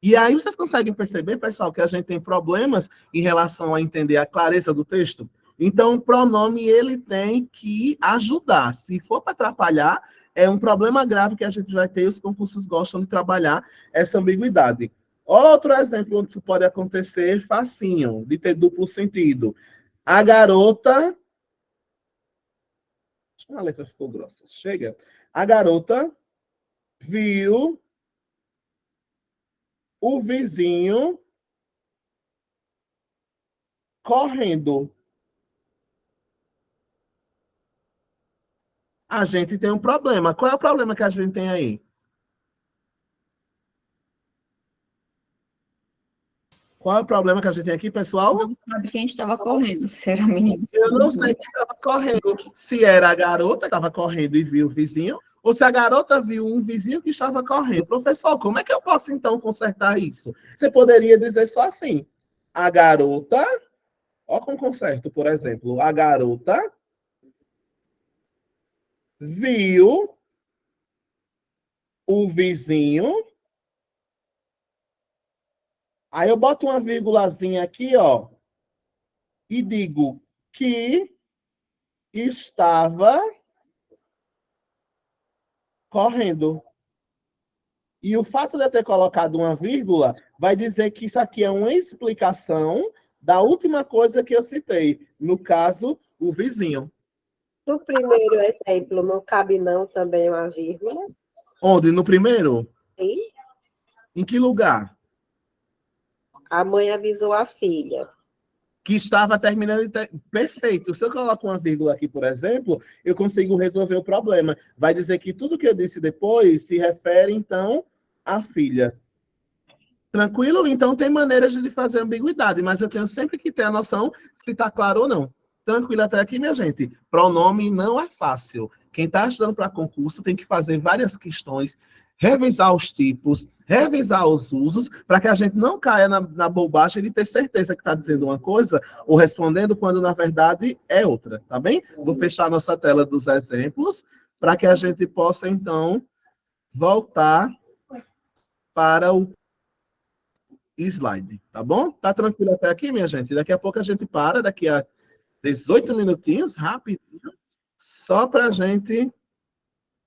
E aí vocês conseguem perceber, pessoal, que a gente tem problemas em relação a entender a clareza do texto? Então, o pronome, ele tem que ajudar. Se for para atrapalhar, é um problema grave que a gente vai ter, e os concursos gostam de trabalhar essa ambiguidade. Outro exemplo onde isso pode acontecer, facinho, de ter duplo sentido. A garota... A letra ficou grossa. Chega. A garota viu o vizinho correndo. A gente tem um problema. Qual é o problema que a gente tem aí? Qual é o problema que a gente tem aqui, pessoal? Não sabe quem estava correndo, se era a menina. Eu não sei quem estava correndo. Se era a garota que estava correndo e viu o vizinho, ou se a garota viu um vizinho que estava correndo. Professor, como é que eu posso, então, consertar isso? Você poderia dizer só assim, a garota... Ó com conserto, por exemplo. A garota viu o vizinho. Aí eu boto uma vírgulazinha aqui, ó, e digo que estava correndo. E o fato de eu ter colocado uma vírgula vai dizer que isso aqui é uma explicação da última coisa que eu citei. No caso, o vizinho. No primeiro exemplo, não cabe não também uma vírgula? Onde? No primeiro? Sim. Em que lugar? A mãe avisou a filha. Que estava terminando. Perfeito. Se eu coloco uma vírgula aqui, por exemplo, eu consigo resolver o problema. Vai dizer que tudo que eu disse depois se refere, então, à filha. Tranquilo? Então, tem maneiras de fazer ambiguidade, mas eu tenho sempre que ter a noção se está claro ou não. Tranquilo até aqui, minha gente? Pronome não é fácil. Quem está estudando para concurso tem que fazer várias questões, revisar os tipos, revisar os usos, para que a gente não caia na bobagem de ter certeza que está dizendo uma coisa ou respondendo quando, na verdade, é outra, tá bem? Vou fechar a nossa tela dos exemplos para que a gente possa, então, voltar para o slide, tá bom? Tá tranquilo até aqui, minha gente? Daqui a pouco a gente para, daqui a 18 minutinhos, rapidinho, só para a gente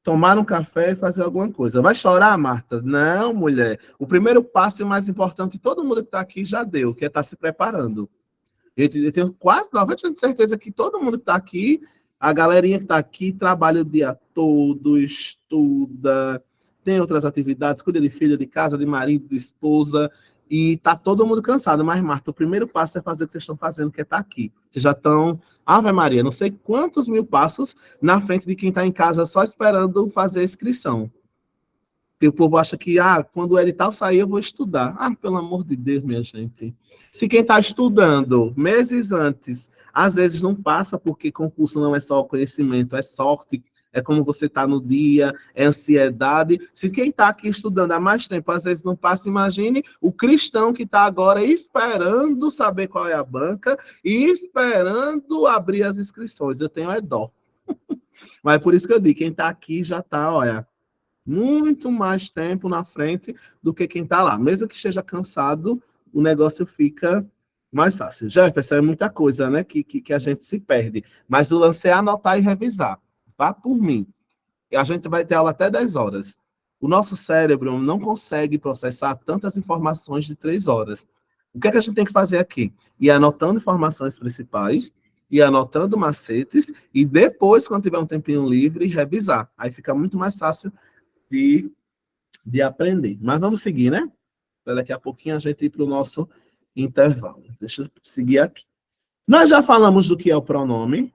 tomar um café e fazer alguma coisa. Vai chorar, Marta? Não, mulher. O primeiro passo e o mais importante, todo mundo que está aqui já deu, que é estar se preparando. Eu tenho quase 90% de certeza que todo mundo que está aqui, a galerinha que está aqui, trabalha o dia todo, estuda, tem outras atividades, cuida de filho, de casa, de marido, de esposa, e tá todo mundo cansado. Mas, Marta, o primeiro passo é fazer o que vocês estão fazendo, que é estar aqui. Vocês já estão, Ave Maria, não sei quantos mil passos na frente de quem está em casa só esperando fazer a inscrição. Porque o povo acha que, quando o edital sair, eu vou estudar. Pelo amor de Deus, minha gente. Se quem está estudando meses antes, às vezes não passa, porque concurso não é só conhecimento, é sorte, é como você está no dia, é ansiedade. Se quem está aqui estudando há mais tempo, às vezes não passa, imagine o cristão que está agora esperando saber qual é a banca e esperando abrir as inscrições. Eu tenho dó. Mas é por isso que eu digo, quem está aqui já está, olha, muito mais tempo na frente do que quem está lá. Mesmo que esteja cansado, o negócio fica mais fácil. Jefferson, é muita coisa, né, que a gente se perde. Mas o lance é anotar e revisar. Vá por mim. A gente vai ter aula até 10 horas. O nosso cérebro não consegue processar tantas informações de 3 horas. O que é que a gente tem que fazer aqui? Ir anotando informações principais, ir anotando macetes, e depois, quando tiver um tempinho livre, revisar. Aí fica muito mais fácil de aprender. Mas vamos seguir, né? Para daqui a pouquinho a gente ir para o nosso intervalo. Deixa eu seguir aqui. Nós já falamos do que é o pronome.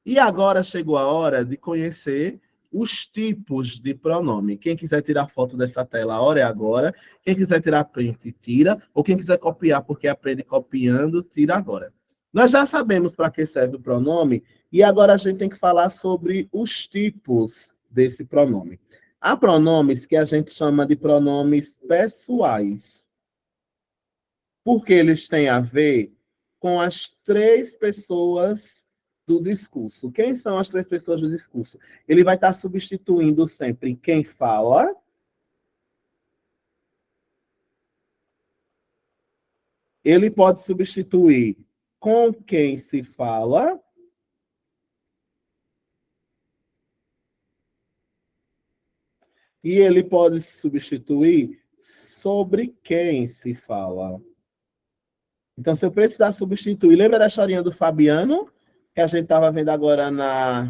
E agora chegou a hora de conhecer os tipos de pronome. Quem quiser tirar foto dessa tela, a hora é agora. Quem quiser tirar print, tira. Ou quem quiser copiar, porque aprende copiando, tira agora. Nós já sabemos para que serve o pronome. E agora a gente tem que falar sobre os tipos desse pronome. Há pronomes que a gente chama de pronomes pessoais, porque eles têm a ver com as 3 pessoas do discurso. Quem são as 3 pessoas do discurso? Ele vai estar substituindo sempre quem fala, ele pode substituir com quem se fala, e ele pode substituir sobre quem se fala. Então, se eu precisar substituir, lembra da historinha do Fabiano? Que a gente estava vendo agora na...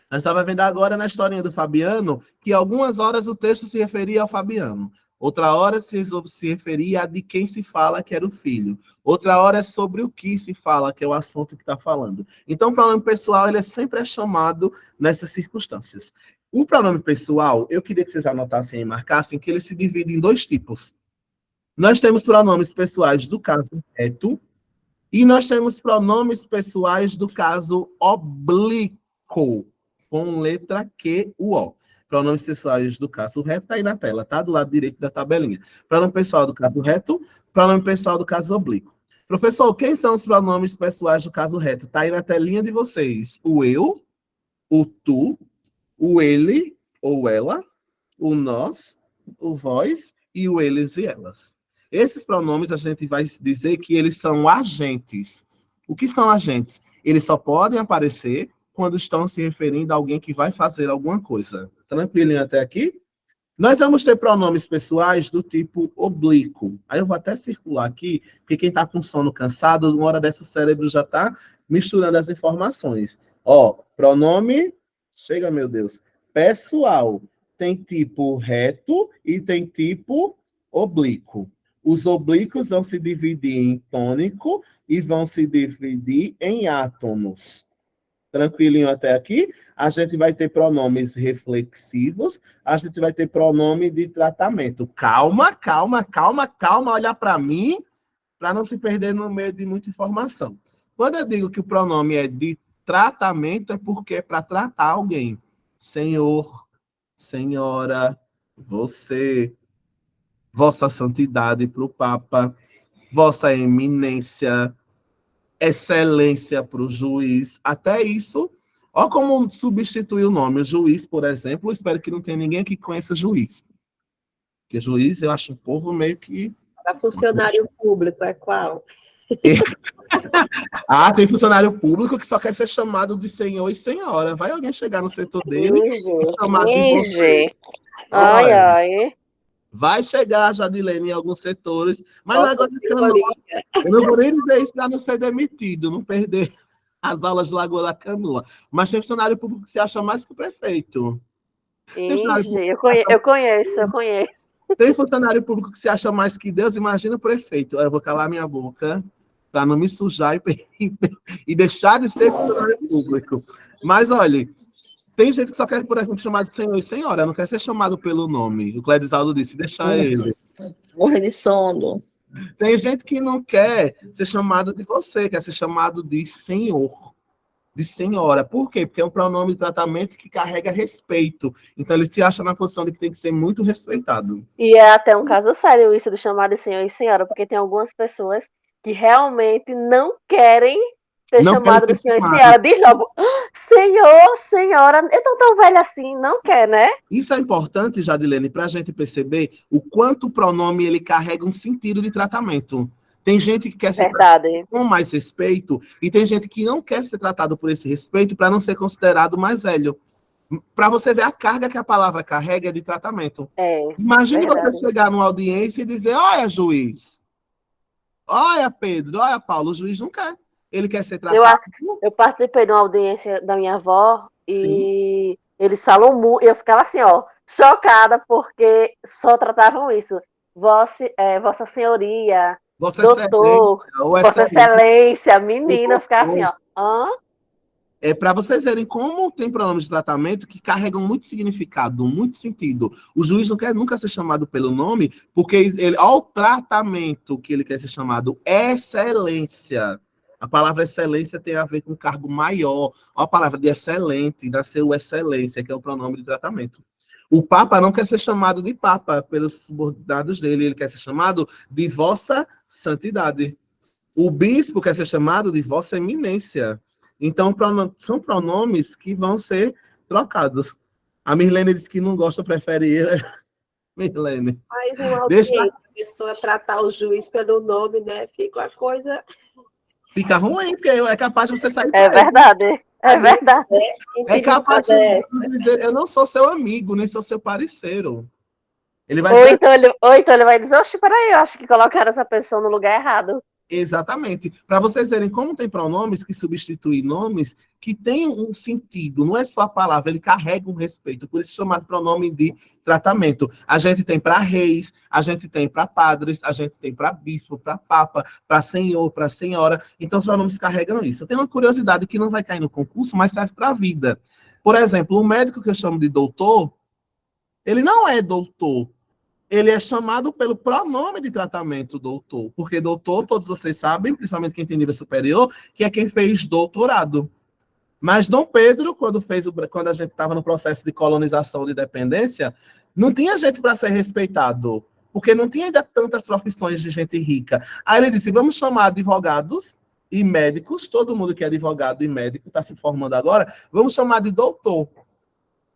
A gente estava vendo agora na historinha do Fabiano, que algumas horas o texto se referia ao Fabiano. Outra hora se referia a de quem se fala que era o filho. Outra hora é sobre o que se fala, que é o assunto que está falando. Então, o pronome pessoal, ele sempre é chamado nessas circunstâncias. O pronome pessoal, eu queria que vocês anotassem e marcassem que ele se divide em 2 tipos. Nós temos pronomes pessoais do caso reto e nós temos pronomes pessoais do caso oblíquo, com letra Q, U, O. Pronomes pessoais do caso reto está aí na tela, tá? Do lado direito da tabelinha. Pronome pessoal do caso reto, pronome pessoal do caso oblíquo. Professor, quem são os pronomes pessoais do caso reto? Está aí na telinha de vocês. O eu, o tu, o ele ou ela, o nós, o vós e o eles e elas. Esses pronomes a gente vai dizer que eles são agentes. O que são agentes? Eles só podem aparecer quando estão se referindo a alguém que vai fazer alguma coisa. Tranquilinho até aqui? Nós vamos ter pronomes pessoais do tipo oblíquo. Aí eu vou até circular aqui, porque quem está com sono cansado, uma hora dessa o cérebro já está misturando as informações. Ó, pronome, chega meu Deus, pessoal. Tem tipo reto e tem tipo oblíquo. Os oblíquos vão se dividir em tônico e vão se dividir em átonos. Tranquilinho até aqui? A gente vai ter pronomes reflexivos, a gente vai ter pronome de tratamento. Calma, calma, calma, calma, olha para mim, para não se perder no meio de muita informação. Quando eu digo que o pronome é de tratamento, é porque é para tratar alguém. Senhor, senhora, você, Vossa Santidade para o Papa, Vossa Eminência, Excelência para o juiz, até isso. Olha como substitui o nome. O juiz, por exemplo, espero que não tenha ninguém aqui que conheça juiz. Porque juiz, eu acho um povo meio que... Para funcionário público, é qual? Ah, tem funcionário público que só quer ser chamado de senhor e senhora. Vai alguém chegar no setor dele e chamar de você. Ai, Olha, ai. vai chegar, Jadilene, em alguns setores, mas Nossa agora eu não vou nem dizer isso para não ser demitido, não perder as aulas de Lagoa da Canoa. Mas tem funcionário público que se acha mais que o prefeito. Eu conheço. Tem funcionário público que se acha mais que Deus, imagina o prefeito. Eu vou calar minha boca para não me sujar e deixar de ser funcionário público. Mas, olha, tem gente que só quer, por exemplo, chamar de senhor e senhora, não quer ser chamado pelo nome. O Cledisaldo disse, deixa ele. Morre de sono. Tem gente que não quer ser chamado de você, quer ser chamado de senhor, de senhora. Por quê? Porque é um pronome de tratamento que carrega respeito. Então, ele se acha na posição de que tem que ser muito respeitado. E é até um caso sério isso de chamar de senhor e senhora, porque tem algumas pessoas que realmente não querem ser chamado de senhor e senhora. Diz logo, senhor, senhora, eu tô tão velha assim, não quer, né? Isso é importante, Jadilene, para a gente perceber o quanto o pronome ele carrega um sentido de tratamento. Tem gente que quer ser tratado com mais respeito e tem gente que não quer ser tratado por esse respeito para não ser considerado mais velho. Para você ver a carga que a palavra carrega de tratamento. Imagine você chegar numa audiência e dizer, olha, juiz, olha, Pedro, olha, Paulo, o juiz não quer. Ele quer ser tratado. Eu participei de uma audiência da minha avó e eles falam muito. Eu ficava assim, ó, chocada, porque só tratavam isso. Vossa Senhoria, doutor, Vossa Excelência, menina, eu ficava assim, ó. Hã? É para vocês verem como tem pronomes de tratamento que carregam muito significado, muito sentido. O juiz não quer nunca ser chamado pelo nome, porque ele, olha o tratamento que ele quer ser chamado, excelência. A palavra excelência tem a ver com cargo maior. Olha a palavra de excelente, nasceu excelência, que é o pronome de tratamento. O Papa não quer ser chamado de Papa pelos subordinados dele, ele quer ser chamado de Vossa Santidade. O bispo quer ser chamado de Vossa Eminência. Então, são pronomes que vão ser trocados. A Mirlene disse que não gosta, prefere ele. Mirlene. Mas uma audiência, a pessoa tratar o juiz pelo nome, né? Fica uma coisa... Fica ruim, porque é capaz de você sair. É verdade. É verdade. É capaz de dizer, eu não sou seu amigo, nem sou seu parceiro. Ele vai ou então ele vai dizer, oxe, peraí, eu acho que colocaram essa pessoa no lugar errado. Exatamente. Para vocês verem como tem pronomes que substituem nomes que têm um sentido, não é só a palavra, ele carrega um respeito, por isso chamado pronome de tratamento. A gente tem para reis, a gente tem para padres, a gente tem para bispo, para papa, para senhor, para senhora. Então, os pronomes carregam isso. Eu tenho uma curiosidade que não vai cair no concurso, mas serve para a vida. Por exemplo, o médico que eu chamo de doutor, ele não é doutor. Ele é chamado pelo pronome de tratamento doutor, porque doutor, todos vocês sabem, principalmente quem tem nível superior, que é quem fez doutorado. Mas Dom Pedro, quando a gente estava no processo de colonização de dependência, não tinha gente para ser respeitado, porque não tinha ainda tantas profissões de gente rica. Aí ele disse, vamos chamar advogados e médicos, todo mundo que é advogado e médico está se formando agora, vamos chamar de doutor,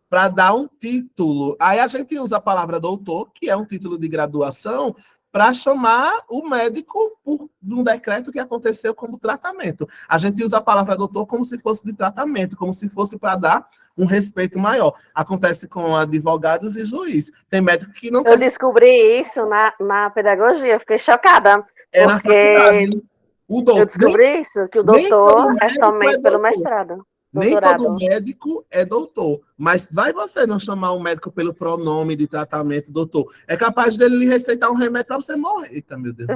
para dar um título. Aí a gente usa a palavra doutor, que é um título de graduação, para chamar o médico por um decreto que aconteceu como tratamento. A gente usa a palavra doutor como se fosse de tratamento, como se fosse para dar um respeito maior. Acontece com advogados e juiz. Tem médico que não... Eu descobri isso na pedagogia, eu fiquei chocada. É na faculdade. O doutor, eu descobri isso, que o doutor é somente pelo mestrado. Nem Doutorado. todo médico é doutor, mas vai você não chamar um médico pelo pronome de tratamento doutor. É capaz dele lhe receitar um remédio para você morrer. Eita, meu Deus.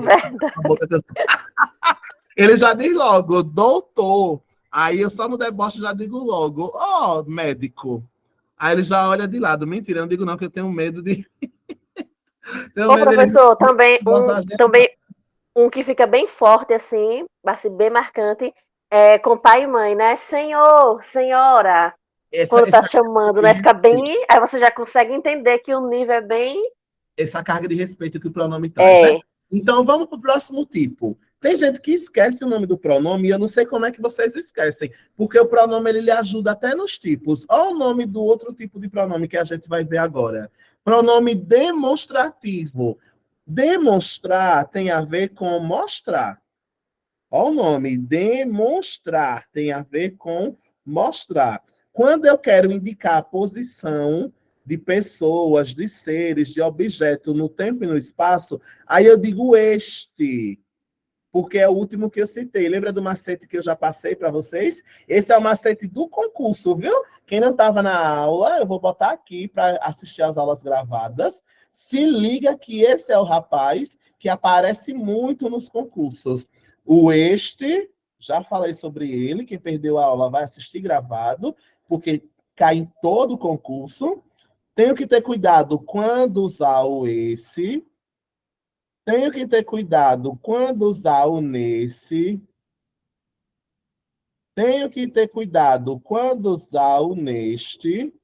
Ele já diz logo, doutor. Aí eu só no deboche já digo logo, ó, médico. Aí ele já olha de lado. Mentira, eu não digo não, que eu tenho medo de... Ô, professor, também um que fica bem forte, assim bem marcante, é com pai e mãe, né? Senhor, senhora. Quando tá chamando, né? Fica bem... Aí você já consegue entender que o nível é bem... Essa carga de respeito que o pronome traz, né? Então, vamos para o próximo tipo. Tem gente que esquece o nome do pronome e eu não sei como é que vocês esquecem, porque o pronome ele lhe ajuda até nos tipos. Olha o nome do outro tipo de pronome que a gente vai ver agora. Pronome demonstrativo. Demonstrar tem a ver com mostrar. Olha o nome, demonstrar tem a ver com mostrar. Quando eu quero indicar a posição de pessoas, de seres, de objeto no tempo e no espaço, aí eu digo este, porque é o último que eu citei. Lembra do macete que eu já passei para vocês? Esse é o macete do concurso, viu? Quem não estava na aula, eu vou botar aqui para assistir às aulas gravadas. Se liga que esse é o rapaz que aparece muito nos concursos. O este, já falei sobre ele, quem perdeu a aula vai assistir gravado, porque cai em todo o concurso. Tenho que ter cuidado quando usar o esse. Tenho que ter cuidado quando usar o nesse. Tenho que ter cuidado quando usar o neste.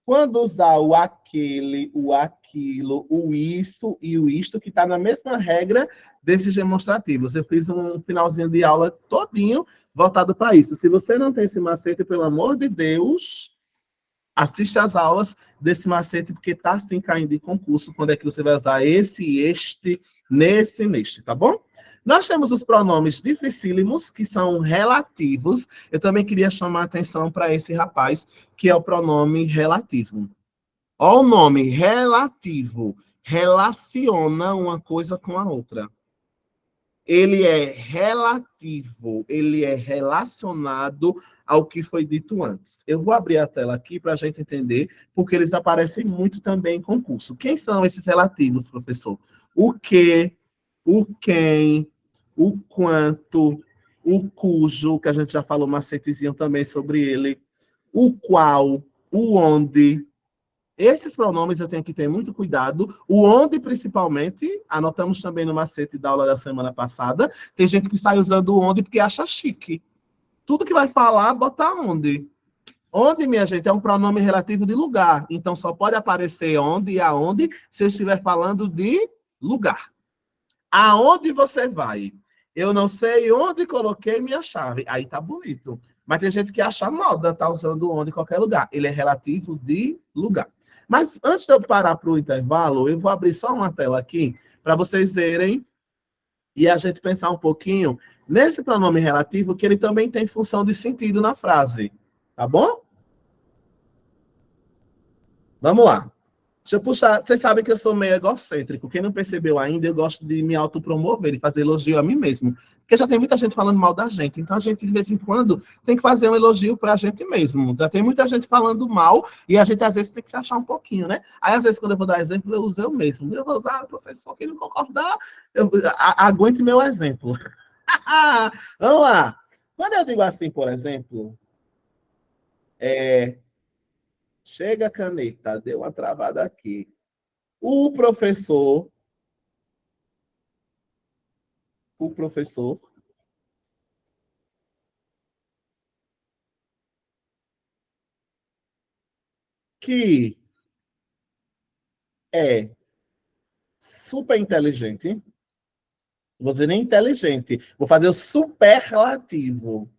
Quando usar o aquele, o aquilo, o isso e o isto, que está na mesma regra desses demonstrativos. Eu fiz um finalzinho de aula todinho voltado para isso. Se você não tem esse macete, pelo amor de Deus, assiste às aulas desse macete, porque está assim caindo em concurso, quando é que você vai usar esse, este, nesse, neste, tá bom? Nós temos os pronomes dificílimos, que são relativos. Eu também queria chamar a atenção para esse rapaz, que é o pronome relativo. Olha o nome, relativo. Relaciona uma coisa com a outra. Ele é relativo, ele é relacionado ao que foi dito antes. Eu vou abrir a tela aqui para a gente entender, porque eles aparecem muito também em concurso. Quem são esses relativos, professor? O que, o quem, o quanto, o cujo, que a gente já falou macetezinho também sobre ele, o qual, o onde. Esses pronomes eu tenho que ter muito cuidado. O onde, principalmente, anotamos também no macete da aula da semana passada. Tem gente que sai usando o onde porque acha chique. Tudo que vai falar, bota onde. Onde, minha gente, é um pronome relativo de lugar. Então, só pode aparecer onde e aonde se eu estiver falando de lugar. Aonde você vai? Eu não sei onde coloquei minha chave. Aí tá bonito. Mas tem gente que acha moda tá usando onde em qualquer lugar. Ele é relativo de lugar. Mas antes de eu parar para o intervalo, eu vou abrir só uma tela aqui para vocês verem e a gente pensar um pouquinho nesse pronome relativo, que ele também tem função de sentido na frase. Tá bom? Vamos lá. Deixa eu puxar. Vocês sabem que eu sou meio egocêntrico. Quem não percebeu ainda, eu gosto de me autopromover e fazer elogio a mim mesmo. Porque já tem muita gente falando mal da gente. Então a gente, de vez em quando, tem que fazer um elogio pra gente mesmo. Já tem muita gente falando mal e a gente, às vezes, tem que se achar um pouquinho, né? Aí, às vezes, quando eu vou dar exemplo, eu uso eu mesmo. Eu vou usar, professor, quem não concordar, aguente meu exemplo. Vamos lá. Quando eu digo assim, por exemplo, chega a caneta, deu uma travada aqui. O professor que é super inteligente, vou dizer nem inteligente, vou fazer o superlativo.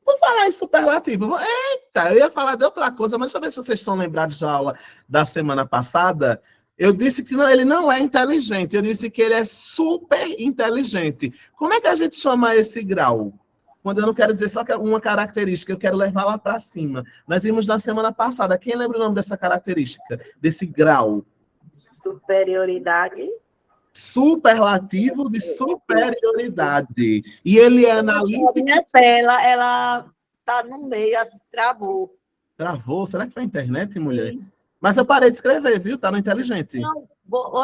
Vou falar em superlativo. Eita, eu ia falar de outra coisa, mas deixa eu ver se vocês estão lembrados da aula da semana passada. Eu disse que não, ele não é inteligente, eu disse que ele é super inteligente. Como é que a gente chama esse grau? Quando eu não quero dizer só uma característica, eu quero levar lá para cima. Nós vimos na semana passada. Quem lembra o nome dessa característica? Desse grau? Superioridade. Superlativo de superioridade. E ele é analítico. Minha tela, ela tá no meio, assim, travou. Travou? Será que foi a internet, mulher? Sim. Mas eu parei de escrever, viu? Tá no inteligente. Não,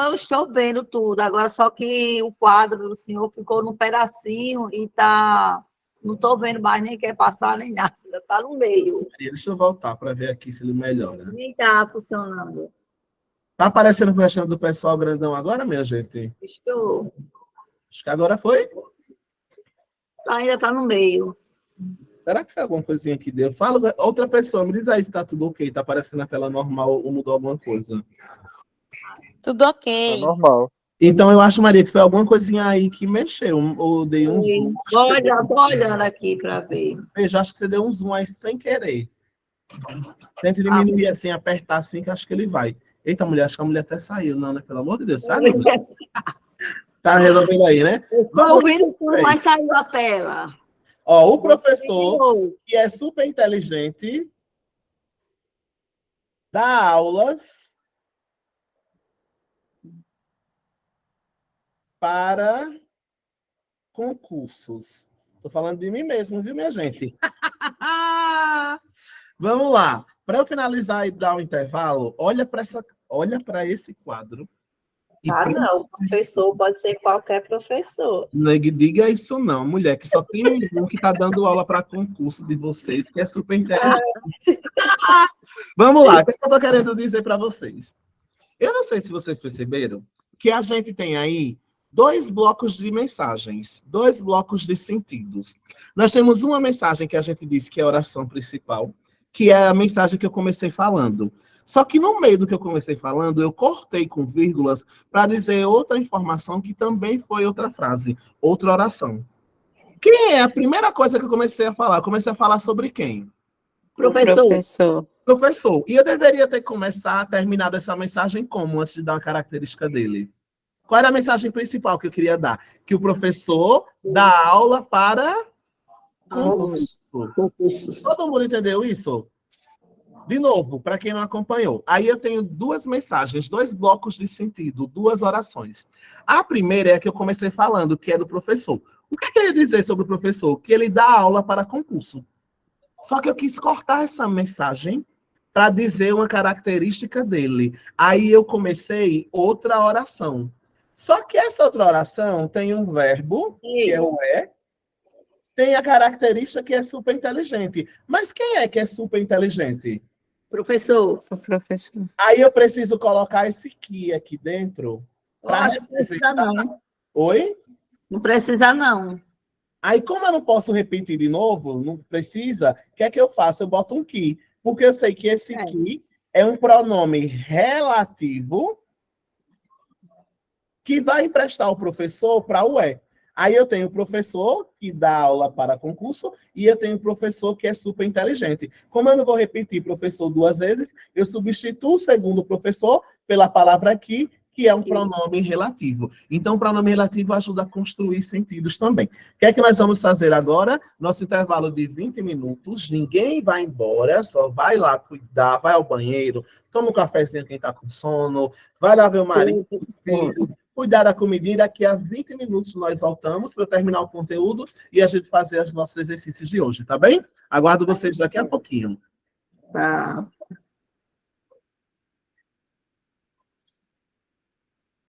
eu estou vendo tudo. Agora, só que o quadro do senhor ficou num pedacinho e tá... Não estou vendo mais, nem quer passar, nem nada. Tá no meio. Deixa eu voltar para ver aqui se ele melhora. Nem tá funcionando. Tá aparecendo o restante do pessoal grandão agora, minha gente? Estou. Acho que agora foi. Ainda tá no meio. Será que foi alguma coisinha que deu? Fala, outra pessoa, me diz aí se tá tudo ok. Tá aparecendo na tela normal ou mudou alguma coisa? Tudo ok. Tá normal. Então, eu acho, Maria, que foi alguma coisinha aí que mexeu. Ou dei um zoom. Tô olhando aqui para ver. Veja, acho que você deu um zoom aí sem querer. Tente diminuir assim, apertar assim, que acho que ele vai. Eita, mulher, acho que a mulher até saiu. Não, né? Pelo amor de Deus, sabe? Tá resolvendo aí, né? Estou ouvindo tudo, mas saiu a tela. Ó, o professor, que é super inteligente, dá aulas para concursos. Estou falando de mim mesmo, viu, minha gente? Vamos lá. Para eu finalizar e dar um intervalo, olha para esse quadro. Não, o professor pode ser qualquer professor. Não diga isso não, mulher, que só tem um que está dando aula para concurso de vocês, que é super inteligente. Vamos lá, o que eu estou querendo dizer para vocês? Eu não sei se vocês perceberam que a gente tem aí 2 blocos de mensagens, 2 blocos de sentidos. Nós temos uma mensagem que a gente disse que é a oração principal, que é a mensagem que eu comecei falando. Só que no meio do que eu comecei falando, eu cortei com vírgulas para dizer outra informação que também foi outra frase, outra oração. Quem é a primeira coisa que eu comecei a falar? Eu comecei a falar sobre quem? Professor. Professor. E eu deveria ter terminado essa mensagem como, antes de dar uma característica dele? Qual era a mensagem principal que eu queria dar? Que o professor dá aula para concursos. Todo mundo entendeu isso? De novo, para quem não acompanhou. Aí eu tenho 2 mensagens, 2 blocos de sentido, 2 orações. A primeira é a que eu comecei falando, que é do professor. O que eu ia dizer sobre o professor? Que ele dá aula para concurso. Só que eu quis cortar essa mensagem para dizer uma característica dele. Aí eu comecei outra oração. Só que essa outra oração tem um verbo, que é o tem a característica que é super inteligente. Mas quem é que é super inteligente? Professor. O professor. Aí eu preciso colocar esse que aqui dentro. Não precisa não. Oi? Não precisa não. Aí, como eu não posso repetir de novo, não precisa, o que é que eu faço? Eu boto um que. Porque eu sei que esse que é um pronome relativo que vai emprestar o professor para o é. Aí eu tenho o professor que dá aula para concurso e eu tenho o professor que é super inteligente. Como eu não vou repetir professor 2 vezes, eu substituo o segundo professor pela palavra aqui, que é um pronome relativo. Então, o pronome relativo ajuda a construir sentidos também. O que é que nós vamos fazer agora? Nosso intervalo de 20 minutos, ninguém vai embora, só vai lá cuidar, vai ao banheiro, toma um cafezinho quem está com sono, vai lá ver o marido, o filho, cuidar da comidinha, daqui a 20 minutos nós voltamos para eu terminar o conteúdo e a gente fazer os nossos exercícios de hoje, tá bem? Aguardo vocês daqui a pouquinho. Tá.